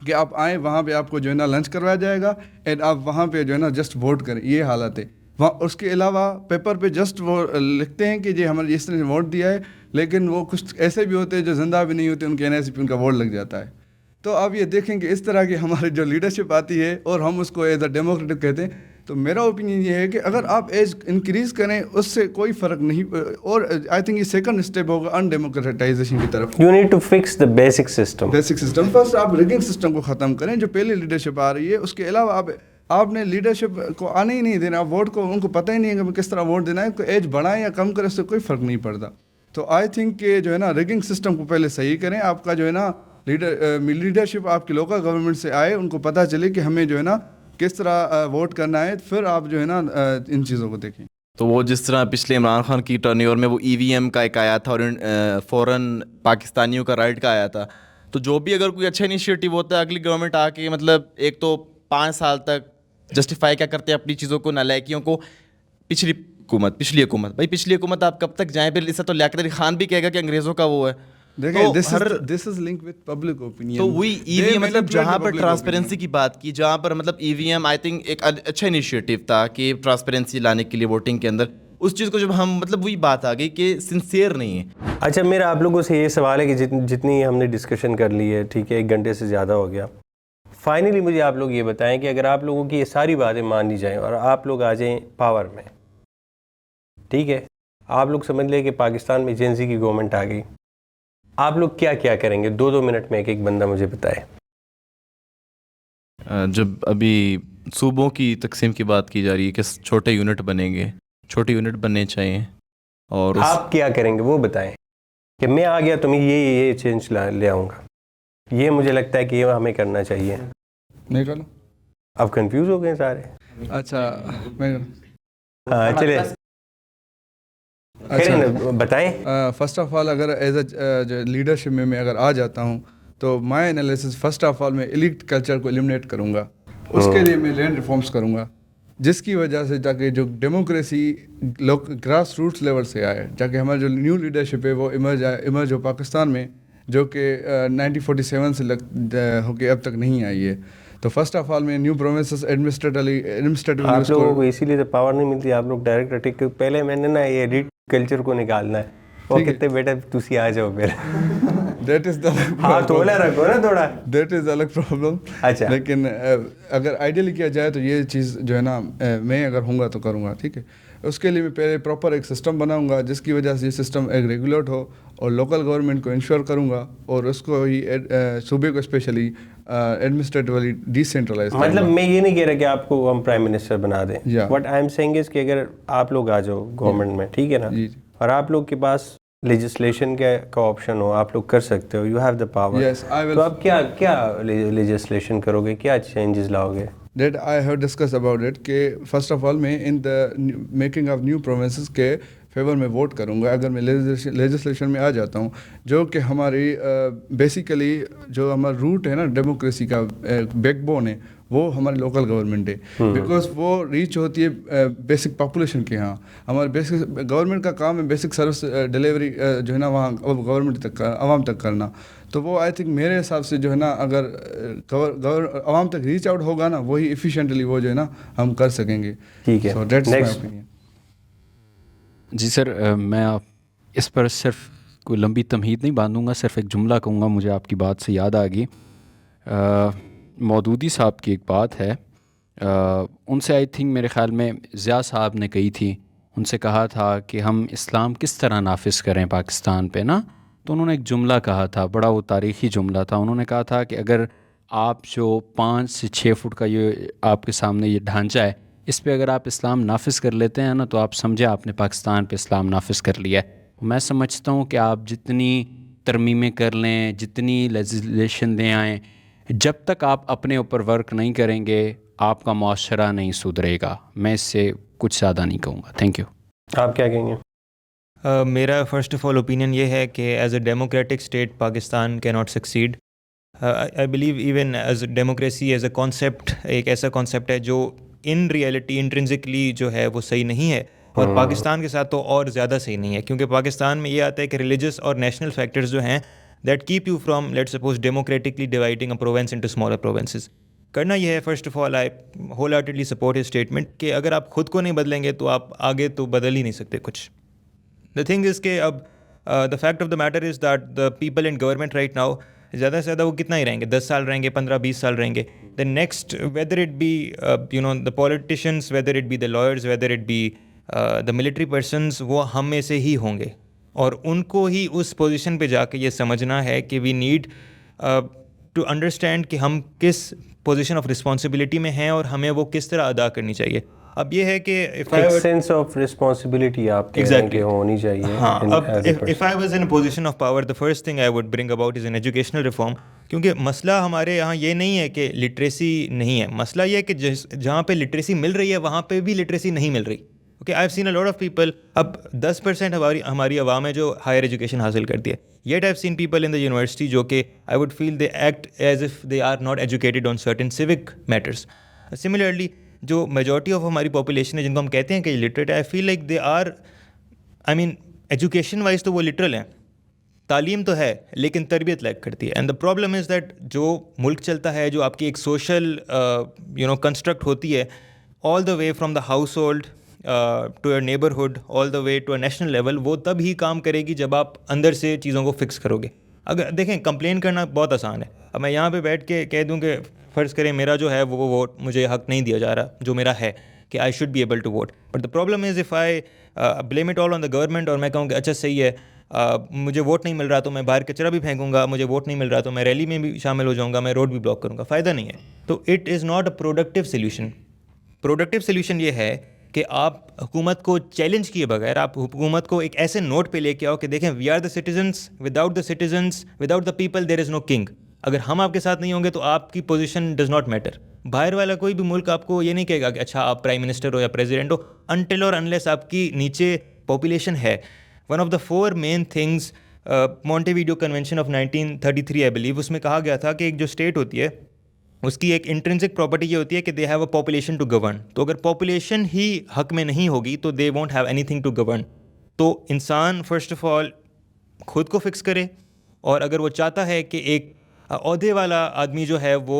کہ آپ آئیں, وہاں پہ آپ کو جو ہے نا لنچ کروایا جائے گا, اینڈ آپ وہاں پہ جو ہے نا جسٹ ووٹ کریں, یہ حالت ہے. وہاں اس کے علاوہ پیپر پہ جسٹ وہ لکھتے ہیں کہ جی ہمارے اس طرح سے ووٹ دیا ہے, لیکن وہ کچھ ایسے بھی ہوتے ہیں جو زندہ بھی نہیں ہوتے, ان کے این آئی سی پہ ان کا ووٹ لگ جاتا ہے. تو آپ یہ دیکھیں کہ اس طرح کی ہماری جو لیڈرشپ آتی ہے اور ہم اس کو ایز اے ڈیموکریٹک کہتے ہیں. تو میرا اوپینین یہ ہے کہ اگر آپ ایج انکریز کریں اس سے کوئی فرق نہیں, اور آئی تھنک یہ سیکنڈ اسٹیپ ہوگا ان ڈیموکریٹائزیشن کی طرف. You need to fix the basic system. First آپ ریگنگ سسٹم کو ختم کریں جو پہلے لیڈرشپ آ رہی ہے. اس کے علاوہ آپ نے لیڈرشپ کو آنے ہی نہیں دینا, آپ ووٹ کو ان کو پتہ ہی نہیں ہے کہ کس طرح ووٹ دینا ہے. کو ایج بڑھائیں یا کم کریں اس سے کوئی فرق نہیں پڑتا. تو آئی تھنک کہ جو ہے نا ریگنگ سسٹم کو پہلے صحیح کریں. آپ کا جو ہے نا لیڈرشپ آپ کی لوکل گورنمنٹ سے آئے, ان کو پتہ چلے کہ ہمیں جو ہے نا کس طرح ووٹ کرنا ہے, پھر آپ جو ہے نا ان چیزوں کو دیکھیں. تو وہ جس طرح پچھلے عمران خان کی ٹرنیور میں وہ EVM کا ایک آیا تھا اور فوراً پاکستانیوں کا رائٹ کا آیا تھا, تو جو بھی اگر کوئی اچھا انیشیٹو ہوتا ہے اگلی گورنمنٹ آ کے مطلب ایک تو 5 سال تک جسٹیفائی کیا کرتے ہیں اپنی چیزوں کو, نالائکیوں کو. پچھلی حکومت بھائی پچھلی حکومت آپ کب تک جائیں, پھر اس سے تو لیاقت علی خان بھی کہے گا کہ انگریزوں کا وہ ہے. دیکھیں this is link with public opinion. تو وہی EVM مطلب جہاں پر ٹرانسپیرنسی کی بات کی, جہاں پر مطلب EVM آئی تھنک ایک اچھا انیشیٹو تھا کہ ٹرانسپیرنسی لانے کے لیے ووٹنگ کے اندر, اس چیز کو جب ہم مطلب وہی بات آ گئی کہ سنسیئر نہیں ہے. اچھا میرا آپ لوگوں سے یہ سوال ہے کہ جتنی ہم نے ڈسکشن کر لی ہے, ٹھیک ہے, 1 گھنٹے سے زیادہ ہو گیا. فائنلی مجھے آپ لوگ یہ بتائیں کہ اگر آپ لوگوں کی یہ ساری باتیں مان لی جائیں اور آپ لوگ آ جائیں پاور میں, ٹھیک ہے, آپ لوگ سمجھ لیں کہ پاکستان میں جین زی کی گورنمنٹ آ گئی, آپ لوگ کیا کیا کریں گے؟ 2 منٹ میں ایک بندہ مجھے بتائے. جب ابھی صوبوں کی تقسیم کی بات کی جا رہی ہے کہ چھوٹے یونٹ بنیں گے, چھوٹے یونٹ بننے چاہیے, اور آپ کیا کریں گے وہ بتائیں کہ میں آ گیا تو میں یہ چینج لے آؤں گا, یہ مجھے لگتا ہے کہ یہ ہمیں کرنا چاہیے. نہیں کرو, اب کنفیوز ہو گئے سارے. اچھا میں ہاں چلے بتائیں. فرسٹ آف آل اگر ایز اے لیڈرشپ میں اگر آ جاتا ہوں تو مائی انالیسس فرسٹ آف آل میں ایلیٹ کلچر کو ایلیمنیٹ کروں گا. اس کے لیے میں لینڈ ریفارمس کروں گا, جس کی وجہ سے جا کے جو ڈیموکریسی گراس روٹس لیول سے آئے, جا کے ہمارا جو نیو لیڈرشپ ہے وہ ایمرج ہو پاکستان میں, جو کہ 1947 سے ہو کے اب تک نہیں آئی ہے. تو فرسٹ آف آل میں نیو پروونسز ایڈمنسٹریٹو آپ لوگوں کو اسی لیے تو پاور نہیں ملتی, آپ لوگ ڈائریکٹ اٹیک. پہلے میں نے نا یہ ایلیٹ کلچر کو نکالنا ہے, وہ کہتے بیٹا تسی آ جاؤ پھر. دیٹ از دا ہاں تھوڑا رکھو نا تھوڑا, دیٹ از الگ پرابلم. اچھا لیکن اگر آئیڈیلی کیا جائے تو یہ چیز جو ہے نا میں اگر ہوں گا تو کروں گا, ٹھیک ہے. اس کے لیے میں پہلے پراپر ایک سسٹم بناؤں گا جس کی وجہ سے یہ سسٹم ایک ریگولیٹ ہو, اور لوکل گورنمنٹ کو انشور کروں گا, اور اس کو ہی صوبے کو اسپیشلی ایڈمنسٹریٹولی ڈیسینٹرلائز. مطلب میں یہ نہیں کہہ رہا کہ آپ کو ہم پرائم منسٹر بنا دیں. وٹ آئی ایم سینگ از کہ اگر آپ لوگ آ جاؤ گورنمنٹ میں, ٹھیک ہے نا, اور آپ لوگ کے پاس لیجسلیشن کا آپشن ہو, آپ لوگ کر سکتے ہو, یو ہیو دا پاور, تو آپ کیا لیجسلیشن کرو گے, کیا چینجز لاؤ گے؟ That I have discussed about it کہ first of all میں in the making of new provinces کے فیور میں ووٹ کروں گا اگر میں لیجسلیشن میں آ جاتا ہوں, جو کہ ہماری بیسیکلی جو ہمارا روٹ ہے نا ڈیموکریسی کا بیک بون ہے, وہ ہماری لوکل گورنمنٹ ہے. بیکاز وہ ریچ ہوتی ہے بیسک پاپولیشن کے یہاں. ہمارے بیسک گورنمنٹ کا کام ہے بیسک سروس ڈلیوری جو ہے نا وہاں گورنمنٹ تک عوام تک کرنا. تو وہ آئی تھنک میرے حساب سے جو ہے نا اگر عوام تک ریچ آؤٹ ہوگا نا, وہی ایفیشینٹلی وہ جو ہے نا ہم کر سکیں گے. ٹھیک ہے, سو دیٹس مائی اوپینین. جی سر, میں آپ اس پر صرف کوئی لمبی تمہید نہیں باندھوں گا, صرف ایک جملہ کہوں گا, مجھے آپ کی بات سے یاد آ گئی. مودودی صاحب کی ایک بات ہے, ان سے آئی تھنک میرے خیال میں ضیاء صاحب نے کہی تھی, ان سے کہا تھا کہ ہم اسلام کس طرح نافذ کریں پاکستان پہ نا, تو انہوں نے ایک جملہ کہا تھا, بڑا وہ تاریخی جملہ تھا. انہوں نے کہا تھا کہ اگر آپ جو 5 سے 6 فٹ کا یہ آپ کے سامنے یہ ڈھانچہ ہے, اس پہ اگر آپ اسلام نافذ کر لیتے ہیں نا, تو آپ سمجھیں آپ نے پاکستان پہ اسلام نافذ کر لیا ہے. میں سمجھتا ہوں کہ آپ جتنی ترمیمیں کر لیں, جتنی لیجسلیشن دے آئیں, جب تک آپ اپنے اوپر ورک نہیں کریں گے آپ کا معاشرہ نہیں سدھرے گا. میں اس سے کچھ زیادہ نہیں کہوں گا. Thank you. آپ کیا کہیں گے؟ میرا فرسٹ آف آل اوپینین یہ ہے کہ as a democratic state Pakistan کی not succeed. I believe even as a democracy as a concept ایک ایسا کانسیپٹ ہے جو ان ریئلٹی انٹرنسکلی جو ہے وہ صحیح نہیں ہے, اور پاکستان کے ساتھ تو اور زیادہ صحیح نہیں ہے, کیونکہ پاکستان میں یہ آتا ہے کہ ریلیجس اور نیشنل فیکٹرز جو ہیں that keep you from let suppose democratically dividing a province into smaller provinces. کرنا یہ ہے first of all I whole heartedly support his statement کہ اگر آپ خود کو نہیں بدلیں گے تو آپ آگے تو بدل ہی نہیں سکتے کچھ. دا تھنگ از کہ اب the fact of the matter is that the people in government right now زیادہ سے زیادہ وہ کتنا ہی رہیں گے, 10 سال رہیں گے, 15-20 سال رہیں گے. The next whether it be the politicians, whether it be the lawyers, whether it be the military persons, وہ ہم میں سے ہی ہوں گے, اور ان کو ہی اس پوزیشن پہ جا کے یہ سمجھنا ہے کہ وی نیڈ ٹو انڈرسٹینڈ کہ ہم کس پوزیشن آف رسپانسبلٹی میں ہیں اور ہمیں وہ کس طرح ادا کرنی چاہیے. اب یہ ہے کہ سینس آف رسپانسبلٹی آپ کے ہونی چاہیے. ہاں, اب if I was in a position of power, the first thing I would bring about is an educational reform کیونکہ مسئلہ ہمارے یہاں یہ نہیں ہے کہ لٹریسی نہیں ہے, مسئلہ یہ ہے کہ جہاں پہ لٹریسی مل رہی ہے وہاں پہ بھی لٹریسی نہیں مل رہی. Okay, I have scene a lot of people, اب 10% ہماری عوام ہے جو ہائر ایجوکیشن حاصل کرتی ہے, yet I have seen people in the university جو کہ I would feel they act as if they are not educated on certain civic matters. Similarly جو میجورٹی آف ہماری پاپولیشن ہے جن کو ہم کہتے ہیں کہ literate, I feel like they are, I mean education wise تو وہ لٹرل ہیں, تعلیم تو ہے لیکن تربیت لیک کرتی ہے. And the problem is that جو ملک چلتا ہے, جو آپ کی ایک سوشل کنسٹرکٹ ہوتی ہے, all the way from the household to your neighbourhood, all the way to a national level, وہ تب ہی کام کرے گی جب آپ اندر سے چیزوں کو فکس کرو گے. اگر دیکھیں کمپلین کرنا بہت آسان ہے, اب میں یہاں پہ بیٹھ کے کہہ دوں کہ فرض کریں میرا جو ہے وہ ووٹ مجھے حق نہیں دیا جا رہا جو میرا ہے, کہ I should be able to vote, but the problem is if I blame it all on the government, اور میں کہوں کہ اچھا صحیح ہے مجھے ووٹ نہیں مل رہا تو میں باہر کچرا بھی پھینکوں گا, مجھے ووٹ نہیں مل رہا تو میں ریلی میں بھی شامل ہو جاؤں گا, میں روڈ بھی بلاک کروں گا, فائدہ نہیں ہے. تو it is not a productive solution. Productive solution یہ ہے کہ آپ حکومت کو چیلنج کیے بغیر آپ حکومت کو ایک ایسے نوٹ پہ لے کے آؤ کہ دیکھیں we are the citizens, without the citizens, without the people there is no king. اگر ہم آپ کے ساتھ نہیں ہوں گے تو آپ کی پوزیشن ڈز ناٹ میٹر. باہر والا کوئی بھی ملک آپ کو یہ نہیں کہے گا کہ اچھا آپ پرائم منسٹر ہو یا پریزیڈنٹ ہو, انٹل اور انلیس آپ کی نیچے پاپولیشن ہے. One of the 4 main things Montevideo convention of 1933 I believe, اس میں کہا گیا تھا کہ ایک جو اسٹیٹ ہوتی ہے اس کی ایک انٹرنسک پراپرٹی یہ ہوتی ہے کہ they have a population to govern. تو اگر پاپولیشن ہی حق میں نہیں ہوگی تو they won't have anything to govern. تو انسان فرسٹ آف آل خود کو فکس کرے, اور اگر وہ چاہتا ہے کہ ایک عہدے والا آدمی جو ہے وہ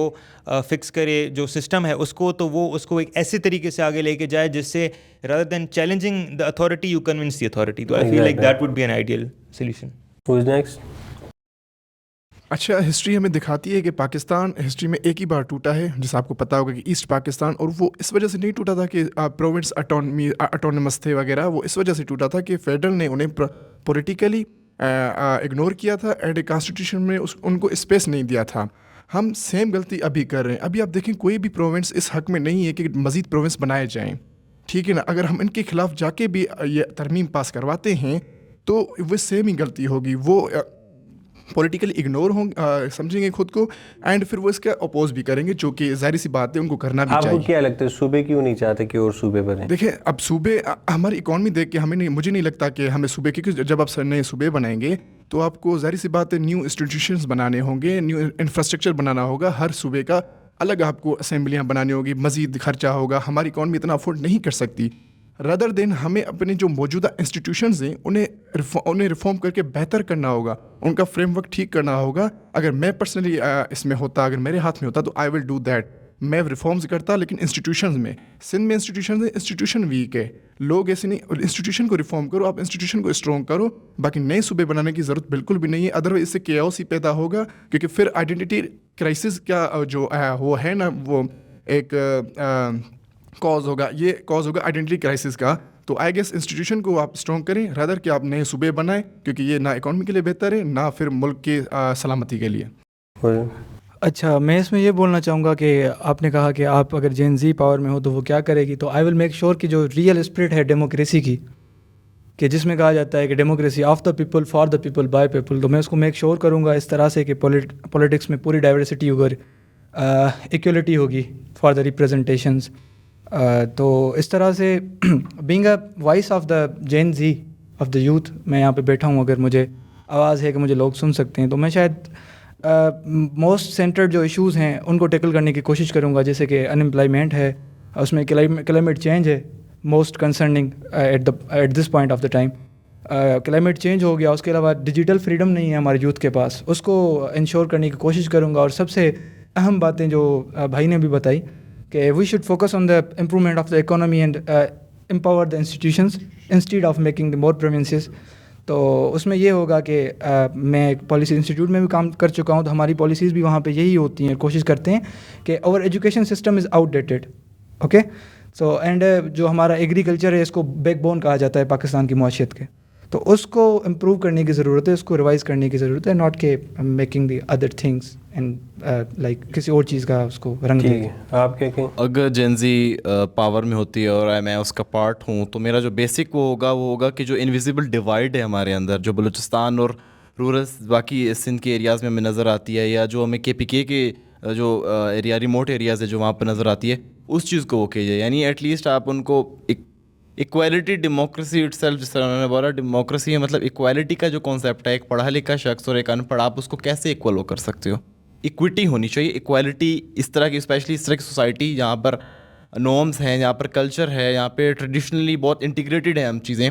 فکس کرے جو سسٹم ہے اس کو, تو وہ اس کو ایک ایسے طریقے سے آگے لے کے جائے جس سے rather than challenging the authority you convince the authority. تو I feel like that would be an ideal solution. Who is next? اچھا, ہسٹری ہمیں دکھاتی ہے کہ پاکستان ہسٹری میں ایک ہی بار ٹوٹا ہے, جیسا آپ کو پتا ہوگا کہ ایسٹ پاکستان, اور وہ اس وجہ سے نہیں ٹوٹا تھا کہ پروونس اٹونمس تھے وغیرہ, وہ اس وجہ سے ٹوٹا تھا کہ فیڈرل نے انہیں پولیٹیکلی اگنور کیا تھا, اینڈ کانسٹیٹیوشن میں ان کو اسپیس نہیں دیا تھا. ہم سیم غلطی ابھی کر رہے ہیں. ابھی آپ دیکھیں کوئی بھی پروونس اس حق میں نہیں ہے کہ مزید پروونس بنائے جائیں, ٹھیک ہے نا. اگر ہم ان کے خلاف جا کے بھی یہ ترمیم پاس کرواتے ہیں تو وہ سیم ہی غلطی ہوگی. وہ پولیٹیکلی اگنور ہوں سمجھیں گے خود کو, اینڈ پھر وہ اس کا اپوز بھی کریں گے, جو کہ ظاہر سی بات ہے ان کو کرنا بھی چاہیے. آپ کو کیا لگتا ہے صوبے کیوں نہیں چاہتے کہ اور صوبے بنیں؟ دیکھیں اب صوبے, ہماری اکانومی دیکھ کے مجھے نہیں لگتا کہ ہمیں صوبے, کیونکہ جب آپ نئے صوبے بنائیں گے تو آپ کو ظاہر سی بات ہے نیو انسٹیٹیوشنز بنانے ہوں گے, نیو انفراسٹرکچر بنانا ہوگا, ہر صوبے کا الگ آپ کو اسمبلیاں بنانی ہوگی, مزید خرچہ ہوگا. ہماری اکانومی اتنا افورڈ نہیں کر سکتی. رادر دین ہمیں اپنے جو موجودہ انسٹیٹیوشنز ہیں انہیں ریفارم کر کے بہتر کرنا ہوگا, ان کا فریم ورک ٹھیک کرنا ہوگا. اگر میں پرسنلی اس میں ہوتا, اگر میرے ہاتھ میں ہوتا تو آئی ول ڈو دیٹ. میں ریفارمز کرتا, لیکن انسٹیٹیوشنز میں, سندھ میں انسٹیٹیوشن ویک ہے, لوگ ایسے نہیں. انسٹیٹیوشن کو ریفارم کرو, آپ انسٹیٹیوشن کو اسٹرانگ کرو, باقی نئے صوبے بنانے کی ضرورت بالکل بھی نہیں ہے. ادروائز اس سے کیوس ہی پیدا ہوگا, کیونکہ پھر آئیڈینٹی کرائسس کا جو وہ ہے نا, وہ ایک کاز ہوگا, یہ کاز ہوگا آئیڈینٹی کرائسس کا. تو آئی گیس انسٹیٹیوشن کو آپ اسٹرانگ کریں رادر کہ آپ نئے صوبے بنائیں, کیونکہ یہ نہ اکانومی کے لیے بہتر ہے, نہ پھر ملک کے سلامتی کے لیے. اچھا, میں اس میں یہ بولنا چاہوں گا کہ آپ نے کہا کہ آپ اگر جین زی پاور میں ہو تو وہ کیا کرے گی. تو آئی ول میک شیور کہ جو ریئل اسپرٹ ہے ڈیموکریسی کی, کہ جس میں کہا جاتا ہے کہ democracy of the people, for the people, by people, تو میں اس کو میک شیور کروں گا اس طرح سے کہ پولیٹکس میں پوری ڈائیورسٹی ہوگی, ایکولیٹی ہوگی فار دا ریپرزنٹیشنز. تو اس طرح سے being a voice of the Gen Z of the youth, میں یہاں پہ بیٹھا ہوں, اگر مجھے آواز ہے کہ مجھے لوگ سن سکتے ہیں, تو میں شاید موسٹ سینٹرڈ جو ایشوز ہیں ان کو ٹیکل کرنے کی کوشش کروں گا. جیسے کہ انمپلائمنٹ ہے, اس میں کلائمیٹ چینج ہے most concerning at this point of the time. Climate change ہو گیا, اس کے علاوہ ڈیجیٹل فریڈم نہیں ہے ہمارے یوتھ کے پاس, اس کو انشور کرنے کی کوشش کروں گا. اور سب سے اہم باتیں جو بھائی نے بھی بتائی کہ we should focus on the improvement of the economy and empower the institutions instead of making the more provinces. تو اس میں یہ ہوگا کہ میں ایک پالیسی انسٹیٹیوٹ میں بھی کام کر چکا ہوں, تو ہماری پالیسیز بھی وہاں پہ یہی ہوتی ہیں, کوشش کرتے ہیں کہ over education system is out dated. Okay, so and جو ہمارا ایگریکلچر ہے اس کو بیک بون کہا جاتا ہے پاکستان کی معاشیت کے, تو اس کو امپروو کرنے کی ضرورت ہے, اس کو ریوائز کرنے کی ضرورت ہے, ناٹ کہ making the other things and like کسی اور چیز کا اس کو رنگ دے. آپ کیا کہیں؟ اگر جینزی پاور میں ہوتی ہے اور میں اس کا پارٹ ہوں, تو میرا جو بیسک وہ ہوگا کہ جو انویزیبل ڈیوائڈ ہے ہمارے اندر, جو بلوچستان اور رورل باقی سندھ کے ایریاز میں ہمیں نظر آتی ہے, یا جو ہمیں KPK کے جو ایریا ریموٹ ایریاز ہے جو وہاں پہ نظر آتی ہے, اس چیز کو وہ کیجیے. یعنی ایٹ لیسٹ آپ ان کو ایکویلٹی ڈیموکریسی اٹ سیلف, جس طرح انہوں نے بولا ڈیموکریسی ہے مطلب ایکویلٹی کا جو کانسیپٹ ہے, ایک پڑھا لکھا شخص اور ایک ان پڑھ, آپ اس کو کیسے ایکول وہ کر سکتے ہو؟ ایکویٹی ہونی چاہیے. ایکویلٹی اس طرح کی, اسپیشلی اس طرح کی سوسائٹی جہاں پر نارمز ہیں, یہاں پر کلچر ہے, یہاں پہ ٹریڈیشنلی بہت انٹیگریٹڈ ہیں ہم چیزیں,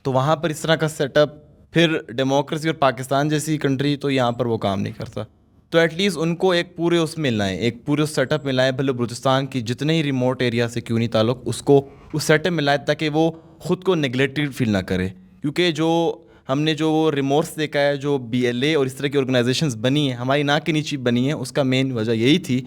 تو وہاں پر اس طرح کا سیٹ اپ, پھر ڈیموکریسی اور پاکستان جیسی کنٹری تو یہاں پر وہ کام نہیں کرتا. تو ایٹ لیسٹ ان کو ایک پورے اس میں لائیں, ایک پورے سیٹ اپ میں لائیں, بھلے بلوچستان کی جتنے ہی ریموٹ ایریا سے کیوں نہیں تعلق, اس کو اس سیٹ اپ میں لائیں تاکہ وہ خود کو نگلیکٹڈ فیل نہ کرے. کیونکہ جو ہم نے جو ریمورس دیکھا ہے, جو BLA اور اس طرح کی آرگنائزیشنز بنی ہیں, ہماری ناک کے نیچے بنی ہیں, اس کا مین وجہ یہی تھی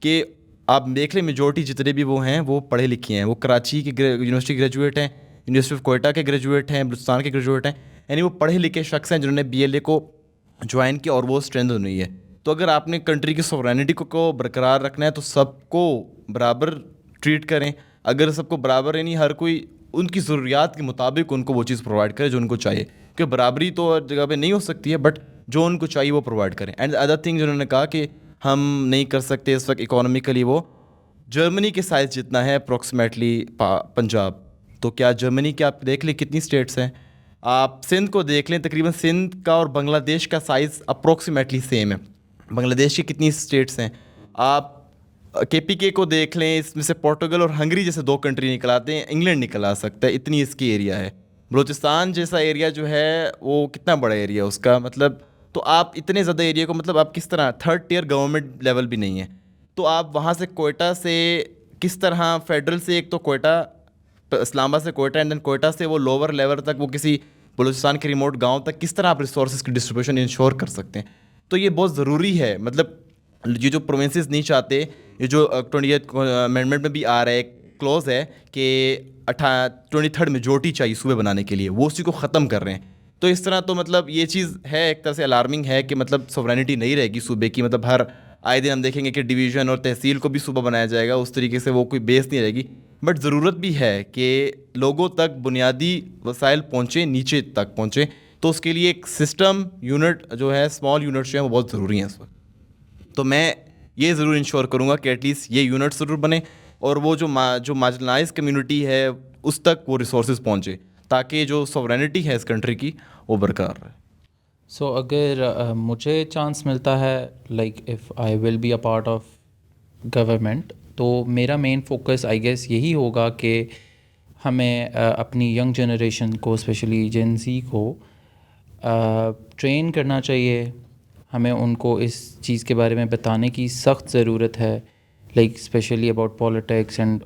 کہ آپ دیکھ لیں میجورٹی جتنے بھی وہ ہیں وہ پڑھے لکھے ہیں, وہ کراچی کی یونیورسٹی گریجویٹ ہیں, یونیورسٹی آف کوئٹہ کے گریجویٹ ہیں, بلوچستان کے گریجویٹ ہیں, یعنی وہ پڑھے لکھے شخص ہیں جنہوں نے BLA کو جوائن کیا اور وہ اسٹرینتھ ہوئی ہے. تو اگر آپ نے کنٹری کی سورینٹی کو برقرار رکھنا ہے تو سب کو برابر ٹریٹ کریں. اگر سب کو برابر, یعنی ہر کوئی ان کی ضروریات کے مطابق ان کو وہ چیز پرووائڈ کرے جو ان کو چاہیے, کیونکہ برابری تو ہر جگہ پہ نہیں ہو سکتی ہے, بٹ جو ان کو چاہیے وہ پرووائڈ کریں. اینڈ ادر تھنگ جنہوں نے کہا کہ ہم نہیں کر سکتے اس وقت اکانومیکلی, وہ جرمنی کے سائز جتنا ہے اپروکسیمیٹلی پنجاب, تو کیا جرمنی کے آپ دیکھ لیں کتنی اسٹیٹس ہیں, آپ سندھ کو دیکھ لیں, تقریباً سندھ کا اور بنگلہ دیش کا سائز اپروکسیمیٹلی سیم ہے. بنگلہ دیش کی کتنی اسٹیٹس ہیں, آپ KPK کو دیکھ لیں, اس میں سے پورٹوگل اور ہنگری جیسے 2 کنٹری نکل آتے ہیں, انگلینڈ نکل آ سکتا ہے, اتنی اس کی ایریا ہے. بلوچستان جیسا ایریا جو ہے وہ کتنا بڑا ایریا اس کا, مطلب تو آپ اتنے زیادہ ایریا کو, مطلب آپ کس طرح 3rd tier گورنمنٹ لیول بھی نہیں ہے, تو آپ وہاں سے کوئٹہ سے کس طرح فیڈرل سے, ایک تو کوئٹہ اسلام آباد سے کوئٹہ, اینڈ دین کوئٹہ سے وہ لوور لیول تک, وہ کسی بلوچستان کے ریموٹ گاؤں تک کس طرح آپ ریسورسز کی ڈسٹریبیوشن انشور کر سکتے ہیں. تو یہ بہت ضروری ہے. مطلب یہ جو پروونسز نہیں چاہتے, یہ جو 28 امینڈمنٹ میں بھی آ رہا ہے, ایک کلوز ہے کہ 23rd میجورٹی چاہیے صوبے بنانے کے لیے, وہ اسی کو ختم کر رہے ہیں. تو اس طرح تو مطلب یہ چیز ہے ایک طرح سے الارمنگ ہے کہ مطلب سورینٹی نہیں رہے گی صوبے کی. مطلب ہر آئے دن ہم دیکھیں گے کہ ڈویژن اور تحصیل کو بھی صوبہ بنایا جائے گا, اس طریقے سے وہ کوئی بیس نہیں رہے گی. بٹ ضرورت بھی ہے کہ لوگوں تک بنیادی وسائل پہنچیں, نیچے تک پہنچیں, تو اس کے لیے ایک سسٹم یونٹ جو ہے, اسمال یونٹس جو ہیں وہ بہت ضروری ہیں اس وقت. تو میں یہ ضرور انشور کروں گا کہ ایٹ لیسٹ یہ یونٹ ضرور بنے, اور وہ جو مارجنلائز کمیونٹی ہے اس تک وہ ریسورسز پہنچے, تاکہ جو سورینٹی ہے اس کنٹری کی وہ برقرار رہے. سو اگر مجھے چانس ملتا ہے, like if I will be a part of government, تو میرا مین فوکس آئی گیس یہی ہوگا کہ ہمیں اپنی ینگ جنریشن کو, اسپیشلی جین زی کو ٹرین کرنا چاہیے. ہمیں ان کو اس چیز کے بارے میں بتانے کی سخت ضرورت ہے, like specially about politics and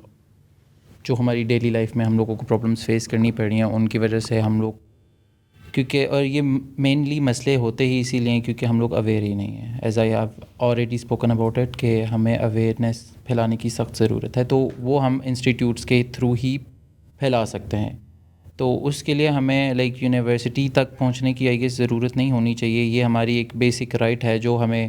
جو ہماری ڈیلی لائف میں ہم لوگوں کو پرابلمس فیس کرنی پڑ رہی ہیں ان کی وجہ سے ہم لوگ, کیونکہ اور یہ مینلی مسئلے ہوتے ہی اسی لیے کیونکہ ہم لوگ اویئر ہی نہیں ہیں. As I have already spoken about it کہ ہمیں اویئرنیس پھیلانے کی سخت ضرورت ہے, تو وہ ہم انسٹیٹیوٹس کے تھرو ہی پھیلا سکتے ہیں. تو اس کے لیے ہمیں لائک یونیورسٹی تک پہنچنے کی آئی گیس ضرورت نہیں ہونی چاہیے. یہ ہماری ایک بیسک رائٹ ہے جو ہمیں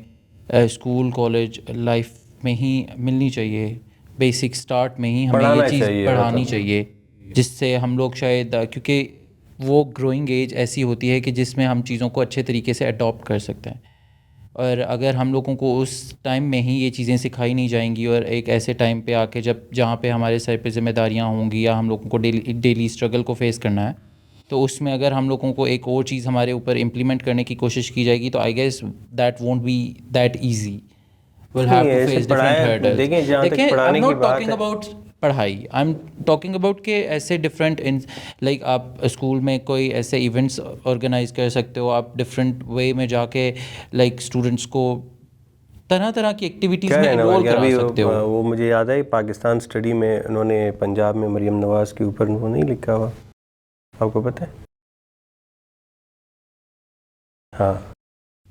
اسکول کالج لائف میں ہی ملنی چاہیے, بیسک سٹارٹ میں ہی ہمیں یہ چیز پڑھانی چاہیے, جس سے ہم لوگ شاید, کیونکہ وہ گروئنگ ایج ایسی ہوتی ہے کہ جس میں ہم چیزوں کو اچھے طریقے سے اڈاپٹ کر سکتے ہیں. اور اگر ہم لوگوں کو اس ٹائم میں ہی یہ چیزیں سکھائی نہیں جائیں گی, اور ایک ایسے ٹائم پہ آ کے جہاں پہ ہمارے سر پہ ذمہ داریاں ہوں گی یا ہم لوگوں کو ڈیلی اسٹرگل کو فیس کرنا ہے, تو اس میں اگر ہم لوگوں کو ایک اور چیز ہمارے اوپر امپلیمنٹ کرنے کی کوشش کی جائے گی تو I guess that won't be that easy. we'll have to face different hurdles. دیکھیں I'm not talking about پڑھائی, I'm talking about کہ ایسے ڈفرینٹ لائک آپ اسکول میں کوئی ایسے ایونٹس آرگنائز کر سکتے ہو, آپ ڈفرینٹ وے میں جا کے لائک اسٹوڈنٹس کو طرح طرح کی ایکٹیویٹیز میں انرول کرا سکتے ہو. وہ مجھے یاد ہے پاکستان اسٹڈی میں انہوں نے پنجاب میں مریم نواز کے اوپر وہ نہیں لکھا ہوا, آپ کو پتہ ہے؟ ہاں,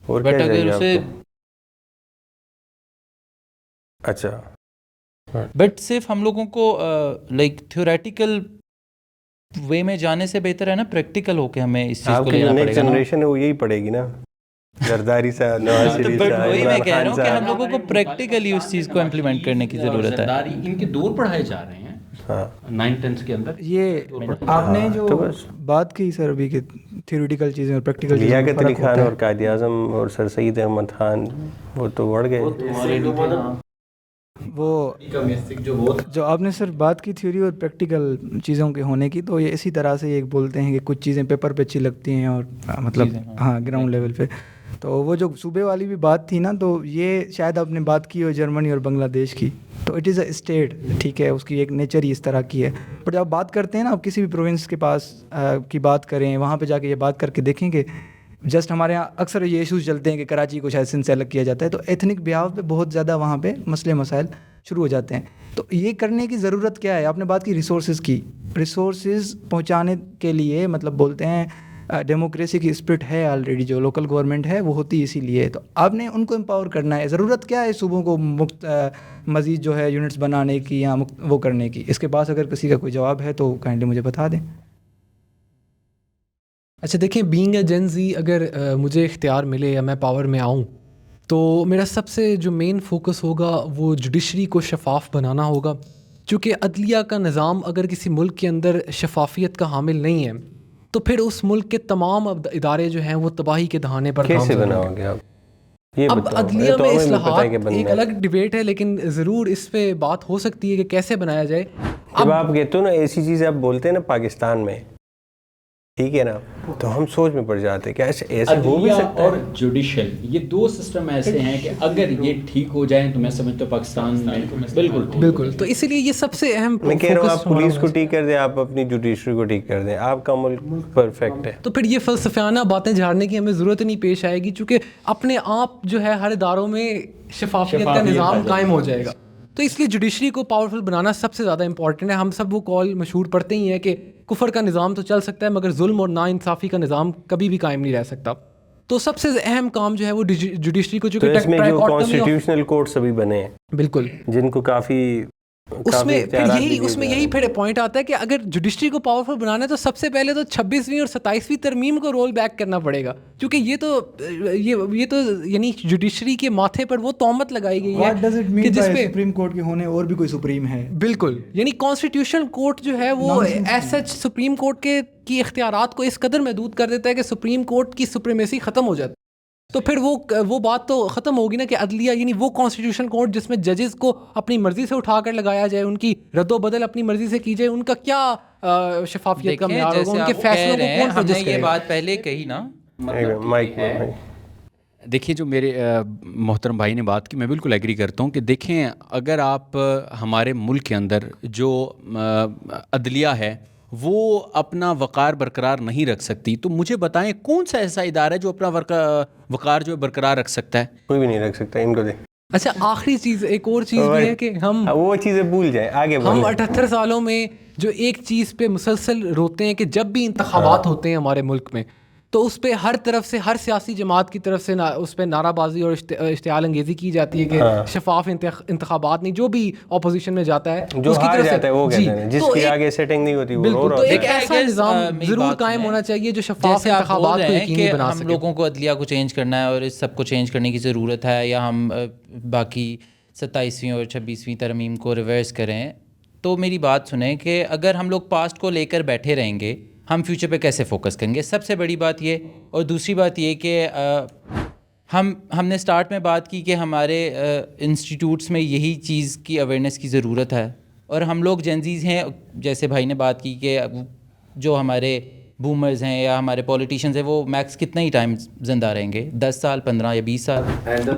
اور بٹ اگر اسے اچھا, بٹ صرف ہم لوگوں کو لائک تھیوریٹیکل وے میں جانے سے بہتر ہے نا پریکٹیکل ہو کے ہمیں اس چیز کو لینا پڑے گا. نیکسٹ جنریشن ہے وہ یہی پڑھے گی نا, زرداری صاحب, نواز شریف صاحب, وہی میں کہہ رہا ہوں کہ ہم لوگوں کو پریکٹیکلی اس چیز کو امپلیمنٹ کرنے کی ضرورت ہے. ان کے دور پڑھائے جا رہے ہیں ہاں 9th-10th کے اندر یہ آپ نے جو بات کی سر ابھی کہ تھیوریٹیکل چیزیں اور پریکٹیکل چیزیں لیاقت علی خان اور قائد اعظم اور سر سید احمد خان وہ تو بڑھ گئے. وہ جو آپ نے سر بات کی تھیوری اور پریکٹیکل چیزوں کے ہونے کی، تو یہ اسی طرح سے یہ بولتے ہیں کہ کچھ چیزیں پیپر پہ اچھی لگتی ہیں اور مطلب ہاں گراؤنڈ لیول پہ. تو وہ جو صوبے والی بھی بات تھی نا، تو یہ شاید آپ نے بات کی ہو جرمنی اور بنگلہ دیش کی، تو اٹ از اے اسٹیٹ، ٹھیک ہے، اس کی ایک نیچر ہی اس طرح کی ہے. بٹ جب آپ بات کرتے ہیں نا، آپ کسی بھی پروونس کے پاس کی بات کریں، وہاں پہ جا کے یہ بات کر کے دیکھیں کہ جسٹ ہمارے یہاں اکثر یہ ایشوز چلتے ہیں کہ کراچی کو شاید سندھ سے الگ کیا جاتا ہے، تو ایتھنک بیہاو پہ بہت زیادہ وہاں پہ مسئلے مسائل شروع ہو جاتے ہیں. تو یہ کرنے کی ضرورت کیا ہے؟ آپ نے بات کی ریسورسز کی، ریسورسز پہنچانے کے لیے مطلب بولتے ہیں ڈیموکریسی کی اسپرٹ ہے آلریڈی، جو لوکل گورنمنٹ ہے وہ ہوتی اسی لیے. تو آپ نے ان کو امپاور کرنا ہے. ضرورت کیا ہے صوبوں کو مزید جو ہے یونٹس بنانے کی یا وہ کرنے کی؟ اس کے پاس اگر کسی کا کوئی جواب ہے تو کائنڈلی مجھے بتا دیں. اچھا دیکھیں، بینگ اے جین زی، اگر مجھے اختیار ملے یا میں پاور میں آؤں تو میرا سب سے جو مین فوکس ہوگا وہ جوڈیشری کو شفاف بنانا ہوگا. چونکہ عدلیہ کا نظام اگر کسی ملک کے اندر شفافیت کا حامل نہیں ہے تو پھر اس ملک کے تمام ادارے جو ہیں وہ تباہی کے دہانے پر کیسے بناؤ گے آپ؟ اب عدلیہ میں اصلاحات ایک الگ ڈبیٹ ہے، لیکن ضرور اس پہ بات ہو سکتی ہے کہ کیسے بنایا جائے. اب آپ کہتے ہو نا ایسی چیزیں آپ بولتے ہیں نا پاکستان میں، ٹھیک ہے نا، تو ہم سوچ میں پڑ جاتے ہیں کہ ایسے ہو بھی سکتا ہے. اور جوڈیشل، یہ دو سسٹم ایسے ہیں کہ اگر یہ ٹھیک ہو جائیں تو میں سمجھتا ہوں پاکستان میں بالکل. تو اسی لیے یہ سب سے اہم میں کہہ رہا ہوں آپ پولیس کو ٹھیک کر دیں، آپ اپنی جوڈیشری کو ٹھیک کر دیں، آپ کا ملک پرفیکٹ ہے. تو پھر یہ فلسفیانہ باتیں جھاڑنے کی ہمیں ضرورت نہیں پیش آئے گی، چونکہ اپنے آپ جو ہے ہر اداروں میں شفافیت کا نظام قائم ہو جائے گا. تو اس لیے جوڈیشری کو پاورفل بنانا سب سے زیادہ امپورٹنٹ ہے. ہم سب وہ کال مشہور پڑھتے ہی ہیں کہ کفر کا نظام تو چل سکتا ہے مگر ظلم اور ناانصافی کا نظام کبھی بھی قائم نہیں رہ سکتا. تو سب سے اہم کام جو ہے وہ جوڈیشری کو، جو کہ اس میں جو کانسٹیٹیوشنل کورٹس ابھی بنے ہیں بالکل، جن کو کافی اس میں یہی پھر پوائنٹ آتا ہے کہ اگر جوڈیشری کو پاورفل بنانا ہے تو سب سے پہلے تو 26ویں اور 27ویں ترمیم کو رول بیک کرنا پڑے گا، کیونکہ یہ تو یعنی جوڈیشری کے ماتھے پر وہ تہمت لگائی گئی ہے کہ جس پہ سپریم کورٹ کے ہونے اور بھی کوئی سپریم ہے. بالکل، یعنی کانسٹیٹیوشنل کورٹ جو ہے وہ ایز سچ سپریم کورٹ کی اختیارات کو اس قدر محدود کر دیتا ہے کہ سپریم کورٹ کی سپریمیسی ختم ہو جاتی. تو پھر وہ بات تو ختم ہوگی نا کہ عدلیہ یعنی وہ کانسٹیٹیوشن کورٹ جس میں ججز کو اپنی مرضی سے اٹھا کر لگایا جائے، ان کی رد و بدل اپنی مرضی سے کی جائے، ان کا کیا شفافیت کا معیار ہوگا، ان کے فیصلوں کو کون ہم نے جج یہ کرے گا. بات پہلے کہی نا. دیکھیے جو میرے محترم بھائی نے بات کی، میں بالکل ایگری کرتا ہوں کہ دیکھیں اگر آپ ہمارے ملک کے اندر جو عدلیہ ہے وہ اپنا وقار برقرار نہیں رکھ سکتی، تو مجھے بتائیں کون سا ایسا ادارہ ہے جو اپنا وقار جو برقرار رکھ سکتا ہے؟ کوئی بھی نہیں رکھ سکتا. ان کو دے. اچھا آخری چیز، ایک اور چیز بھی ہے کہ ہم وہ چیزیں بھول جائیں، آگے ہم 78 سالوں میں جو ایک چیز پہ مسلسل روتے ہیں کہ جب بھی انتخابات ہوتے ہیں ہمارے ملک میں تو اس پہ ہر طرف سے، ہر سیاسی جماعت کی طرف سے اس پہ نعرہ بازی اور اشتعال انگیزی کی جاتی ہے کہ شفاف انتخابات نہیں. جو بھی اپوزیشن میں جاتا ہے جو ہار جاتا ہے وہ کہتے ہیں، جس کی آگے سیٹنگ نہیں ہوتی وہ رو رہا تو ہوتا ایک ایسا نظام ضرور قائم ہونا چاہیے جو شفاف انتخابات کو یقینی بنا سکے. ہم لوگوں کو عدلیہ کو چینج کرنا ہے اور اس سب کو چینج کرنے کی ضرورت ہے، یا ہم باقی 27ویں اور 26ویں ترمیم کو ریورس کریں. تو میری بات سنیں کہ اگر ہم لوگ پاسٹ کو لے کر بیٹھے رہیں گے ہم فیوچر پہ کیسے فوکس کریں گے؟ سب سے بڑی بات یہ. اور دوسری بات یہ کہ ہم نے سٹارٹ میں بات کی کہ ہمارے انسٹیٹیوٹس میں یہی چیز کی اویئرنیس کی ضرورت ہے، اور ہم لوگ جینزیز ہیں، جیسے بھائی نے بات کی کہ جو ہمارے بومرز ہیں یا ہمارے پولیٹیشینز ہیں وہ میکس کتنا ہی ٹائم زندہ رہیں گے، 10 سال 15 یا 20 سال.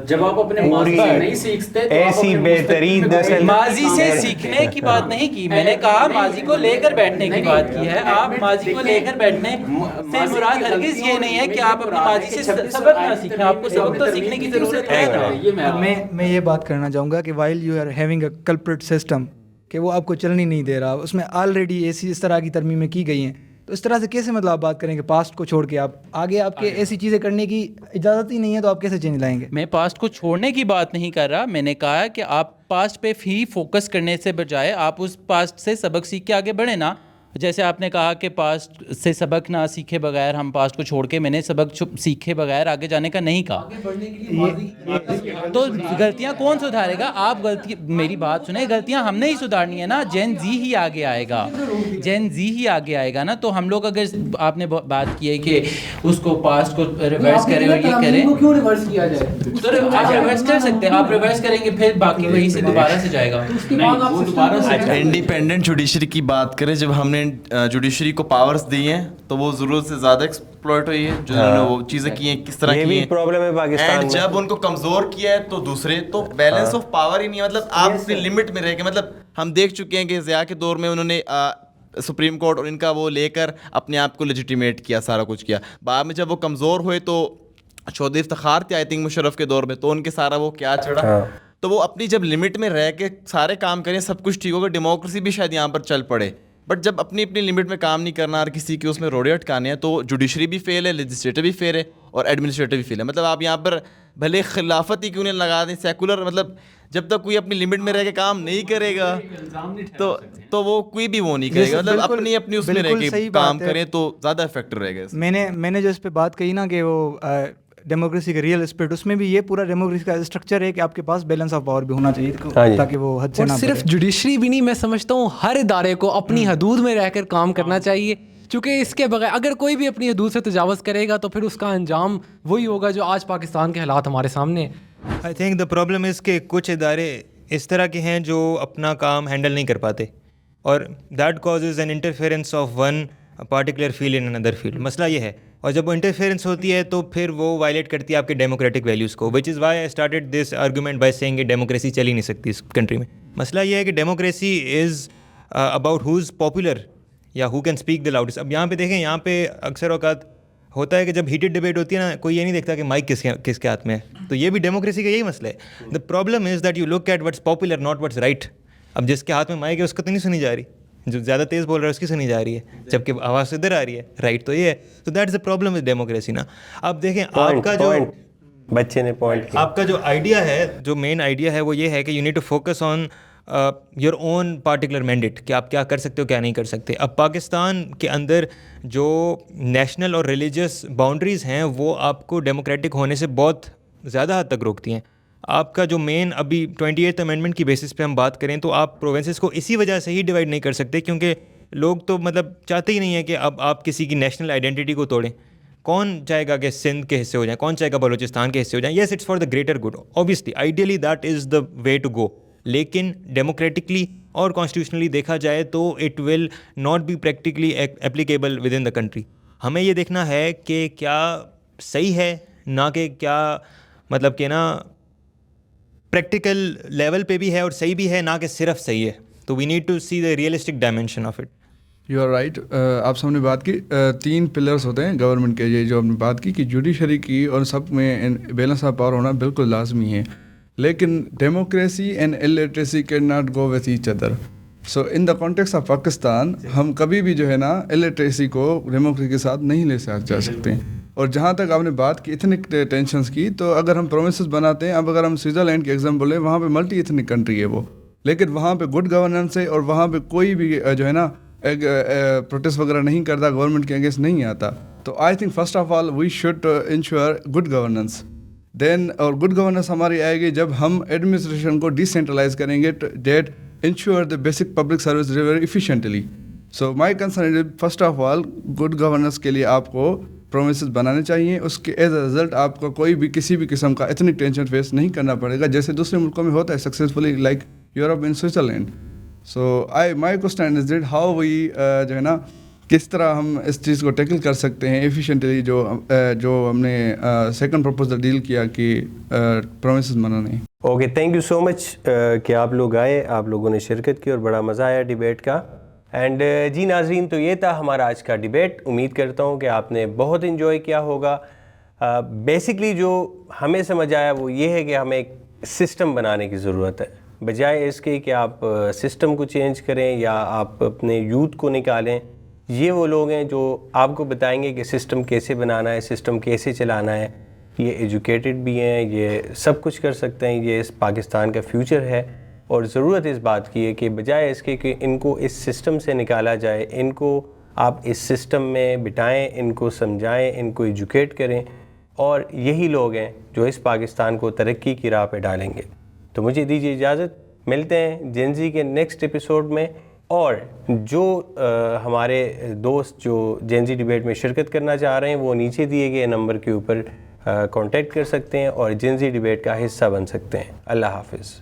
جب آپ اپنے ماضی سے نہیں سیکھتے تو ایسی بہترین نسل، ماضی سے سیکھنے کی بات نہیں کی میں نے، کہا ماضی کو لے کر بیٹھنے کی بات کی ہے. آپ ماضی کو لے کر بیٹھنے سے مراد ہرگز یہ نہیں ہے کہ آپ اپنی ماضی سے سبق نہ سیکھیں، آپ کو سبق تو سیکھنے کی ضرورت ہے. میں یہ بات کرنا چاہوں گا کہ while you are having a culprit system کہ وہ آپ کو چلنی نہیں دے رہا، اس میں آلریڈی ایسی اس طرح کی ترمیمیں کی گئی ہیں، تو اس طرح سے کیسے مطلب آپ بات کریں کہ پاسٹ کو چھوڑ کے آپ آگے آپ کے ایسی چیزیں کرنے کی اجازت ہی نہیں ہے، تو آپ کیسے چینج لائیں گے؟ میں پاسٹ کو چھوڑنے کی بات نہیں کر رہا، میں نے کہا کہ آپ پاسٹ پہ ہی فوکس کرنے سے بجائے آپ اس پاسٹ سے سبق سیکھ کے آگے بڑھیں نا. جیسے آپ نے کہا کہ پاسٹ سے سبق نہ سیکھے بغیر ہم پاسٹ کو چھوڑ کے میں نے سبق سیکھے بغیر آگے جانے کا نہیں کہا. تو غلطیاں کون سدھارے گا؟ آپ غلطی میری بات سنیں, غلطیاں ہم نے ہی سدھارنی ہے نا. جین زی ہی آگے آئے گا, جین زی ہی آگے آئے گا نا. تو ہم لوگ اگر آپ نے بات کی ہے کہ اس کو پاسٹ کو ریورس کریں اور یہ کریں, کیوں ریورس کیا جائے؟ تو آپ ریورس کر سکتے ہیں, آپ ریورس کریں گے پھر باقی وہی سے دوبارہ سے جائے گا. انڈیپینڈنٹ جوڈیشری کی بات کریں, جب ہم نے جوڈیشری کو پاورز دی ہیں تو وہ ضرورت سے زیادہ ایکسپلوئٹ ہوئی ہے, جو انہوں نے وہ چیزیں کی ہیں کس طرح کی ہیں. پرابلم ہے پاکستان میں. جب ان کو کمزور کیا ہے تو دوسرے, تو بیلنس آف پاور ہی نہیں ہے. مطلب آپ اپنی لمٹ میں رہ کے, مطلب ہم دیکھ چکے ہیں کہ ضیاء کے دور میں انہوں نے سپریم کورٹ اور ان کا وہ لے کر اپنے آپ کو لیجیٹیمیٹ کیا, سارا کچھ کیا. بعد میں جب وہ کمزور ہوئے تو چودھری افتخار تھے آئی تھنک مشرف کے دور میں, تو ان کے سارا وہ کیا چڑھا. تو وہ اپنی جب لمٹ میں رہ کے سارے کام کریں سب کچھ ٹھیک ہوگا, ڈیموکریسی بھی شاید یہاں پر چل پڑے. بٹ جب اپنی لمٹ میں کام نہیں کرنا اور کسی کے اس میں روڑے اٹکانے ہیں, تو جوڈیشری بھی فیل ہے, لیجسلیٹر بھی فیل ہے, اور ایڈمنسٹریٹر بھی فیل ہے. مطلب آپ یہاں پر بھلے خلافت ہی کیوں نہیں لگا دیں, سیکولر, مطلب جب تک کوئی اپنی لمٹ میں رہ کے کام نہیں کرے گا تو وہ کوئی بھی وہ نہیں کرے گا. مطلب اپنی اس میں رہ کے کام کریں تو زیادہ افیکٹ رہے گا. میں نے جو اس پہ بات کہی نا کہ وہ ڈیموکریسی کا ریئل اسپرٹ, اس میں بھی یہ پورا ڈیموکریسی کا اسٹرکچر ہے کہ آپ کے پاس بیلنس آف پاور بھی ہونا چاہیے تاکہ وہ حد سے نہ. صرف جوڈیشری بھی نہیں, میں سمجھتا ہوں ہر ادارے کو اپنی حدود میں رہ کر کام کرنا چاہیے, چونکہ اس کے بغیر اگر کوئی بھی اپنی حدود سے تجاوز کرے گا تو پھر اس کا انجام وہی ہوگا جو آج پاکستان کے حالات ہمارے سامنے ہیں. آئی تھنک دا پرابلم از کہ کچھ ادارے اس طرح کے ہیں جو اپنا کام ہینڈل نہیں کر پاتے, اور that causes an interference of one particular field in another field. مسئلہ یہ ہے, اور جب وہ انٹرفیئرنس ہوتی ہے تو پھر وہ وائلیٹ کرتی ہے آپ کے ڈیموکریٹک ویلیوز کو, which is why I started this argument by saying کہ ڈیموکریسی چل ہی نہیں سکتی اس کنٹری میں. مسئلہ یہ ہے کہ democracy is about who is popular یا ہو کین اسپیک دا لاؤڈسٹ. اب یہاں پہ دیکھیں, یہاں پہ اکثر اوقات ہوتا ہے کہ جب ہیٹڈ ڈبیٹ ہوتی ہے نا, کوئی یہ نہیں دیکھتا کہ مائک کس کے ہاتھ میں ہے. تو یہ بھی ڈیموکریسی کا یہی مسئلہ ہے. The problem is that you look at what's popular not what's right. اب جس کے ہاتھ میں مائک ہے اس کو تو نہیں سنی جا رہی, جو زیادہ تیز بول رہا ہے اس کی سنی جا رہی ہے, جبکہ آواز ادھر آ رہی ہے. رائٹ تو یہ ہے. تو that is the problem with democracy نا. اب دیکھیں آپ کا جو بچے نے پوائنٹ کیا, آپ کا جو آئیڈیا ہے, جو مین آئیڈیا ہے وہ یہ ہے کہ you need to focus on your own particular mandate, کہ آپ کیا کر سکتے ہو کیا نہیں کر سکتے. اب پاکستان کے اندر جو نیشنل اور ریلیجیس باؤنڈریز ہیں وہ آپ کو ڈیموکریٹک ہونے سے بہت زیادہ حد تک روکتی ہیں. آپ کا جو مین ابھی 28th امینڈمنٹ کی بیسس پہ ہم بات کریں تو آپ پروونسز کو اسی وجہ سے ہی ڈیوائڈ نہیں کر سکتے, کیونکہ لوگ تو مطلب چاہتے ہی نہیں ہیں کہ اب آپ کسی کی نیشنل آئیڈینٹی کو توڑیں. کون چاہے گا کہ سندھ کے حصے ہو جائیں, کون چاہے گا بلوچستان کے حصے ہو جائیں. Yes, it's for the greater good, obviously ideally that is the way to go. لیکن ڈیموکریٹکلی اور کانسٹیٹیوشنلی دیکھا جائے تو it will not be practically applicable within the country. ہمیں یہ دیکھنا ہے کہ کیا صحیح ہے, نہ کہ کیا مطلب کہ نا پریکٹیکل لیول پہ بھی ہے اور صحیح بھی ہے, نہ کہ صرف صحیح ہے. تو we need to see the realistic dimension of it. You are right. آپ سب نے بات کی 3 پلرس ہوتے ہیں گورنمنٹ کے, یہ جو ہم نے بات کی کہ جوڈیشری کی اور سب میں بیلنس آف پاور ہونا بالکل لازمی ہے. لیکن democracy and illiteracy can not go with each other. So in the context of Pakistan ہم کبھی بھی جو ہے نا الٹریسی کو ڈیموکریسی کے ساتھ نہیں لے جا سکتے. اور جہاں تک آپ نے بات کی ایتھنک ٹینشنس کی, تو اگر ہم پروونسز بناتے ہیں, اب اگر ہم سوئٹزرلینڈ کی ایگزامپل لیں, وہاں پہ ملٹی ایتھنک کنٹری ہے وہ, لیکن وہاں پہ گڈ گورننس ہے, اور وہاں پہ کوئی بھی جو ہے نا پروٹیسٹ وغیرہ نہیں کرتا, گورنمنٹ کے اگینسٹ نہیں آتا. تو I think first of all we should ensure good governance. Then اور گڈ گورننس ہماری آئے گی جب ہم ایڈمنسٹریشن کو ڈیسینٹرلائز کریں گے, that ensure the basic public service delivery efficiently. So my concern is first of all good governance کے لیے آپ کو پروونسز بنانے چاہیے. اس کے ایز اے رزلٹ آپ کو کوئی بھی کسی بھی قسم کا ایتھنک ٹینشن فیس نہیں کرنا پڑے گا, جیسے دوسرے ملکوں میں ہوتا ہے successfully, like Europe and Switzerland. So my question is that how we جو ہے نا کس طرح ہم اس چیز کو ٹیکل کر سکتے ہیں ایفیشینٹلی, جو ہم نے سیکنڈ پرپوزل ڈیل کیا کہ پروونسز بنانے. اوکے, تھینک یو سو مچ کہ آپ لوگ آئے, آپ لوگوں نے شرکت کی اور بڑا مزہ آیا ڈیبیٹ کا. اینڈ جی ناظرین, تو یہ تھا ہمارا آج کا ڈیبیٹ. امید کرتا ہوں کہ آپ نے بہت انجوائے کیا ہوگا. بیسکلی جو ہمیں سمجھ آیا وہ یہ ہے کہ ہمیں ایک سسٹم بنانے کی ضرورت ہے, بجائے اس کے کہ آپ سسٹم کو چینج کریں یا آپ اپنے یوتھ کو نکالیں. یہ وہ لوگ ہیں جو آپ کو بتائیں گے کہ سسٹم کیسے بنانا ہے, سسٹم کیسے چلانا ہے. یہ ایجوکیٹڈ بھی ہیں, یہ سب کچھ کر سکتے ہیں, یہ اس پاکستان کا فیوچر ہے. اور ضرورت اس بات کی ہے کہ بجائے اس کے کہ ان کو اس سسٹم سے نکالا جائے، ان کو آپ اس سسٹم میں بٹھائیں، ان کو سمجھائیں، ان کو ایجوکیٹ کریں، اور یہی لوگ ہیں جو اس پاکستان کو ترقی کی راہ پہ ڈالیں گے۔ تو مجھے دیجیے اجازت، ملتے ہیں جین زی کے نیکسٹ ایپیسوڈ میں، اور جو ہمارے دوست جو جین زی ڈیبیٹ میں شرکت کرنا چاہ رہے ہیں وہ نیچے دیے گئے نمبر کے اوپر کانٹیکٹ کر سکتے ہیں اور جین زی ڈیبیٹ کا حصہ بن سکتے ہیں۔ اللہ حافظ۔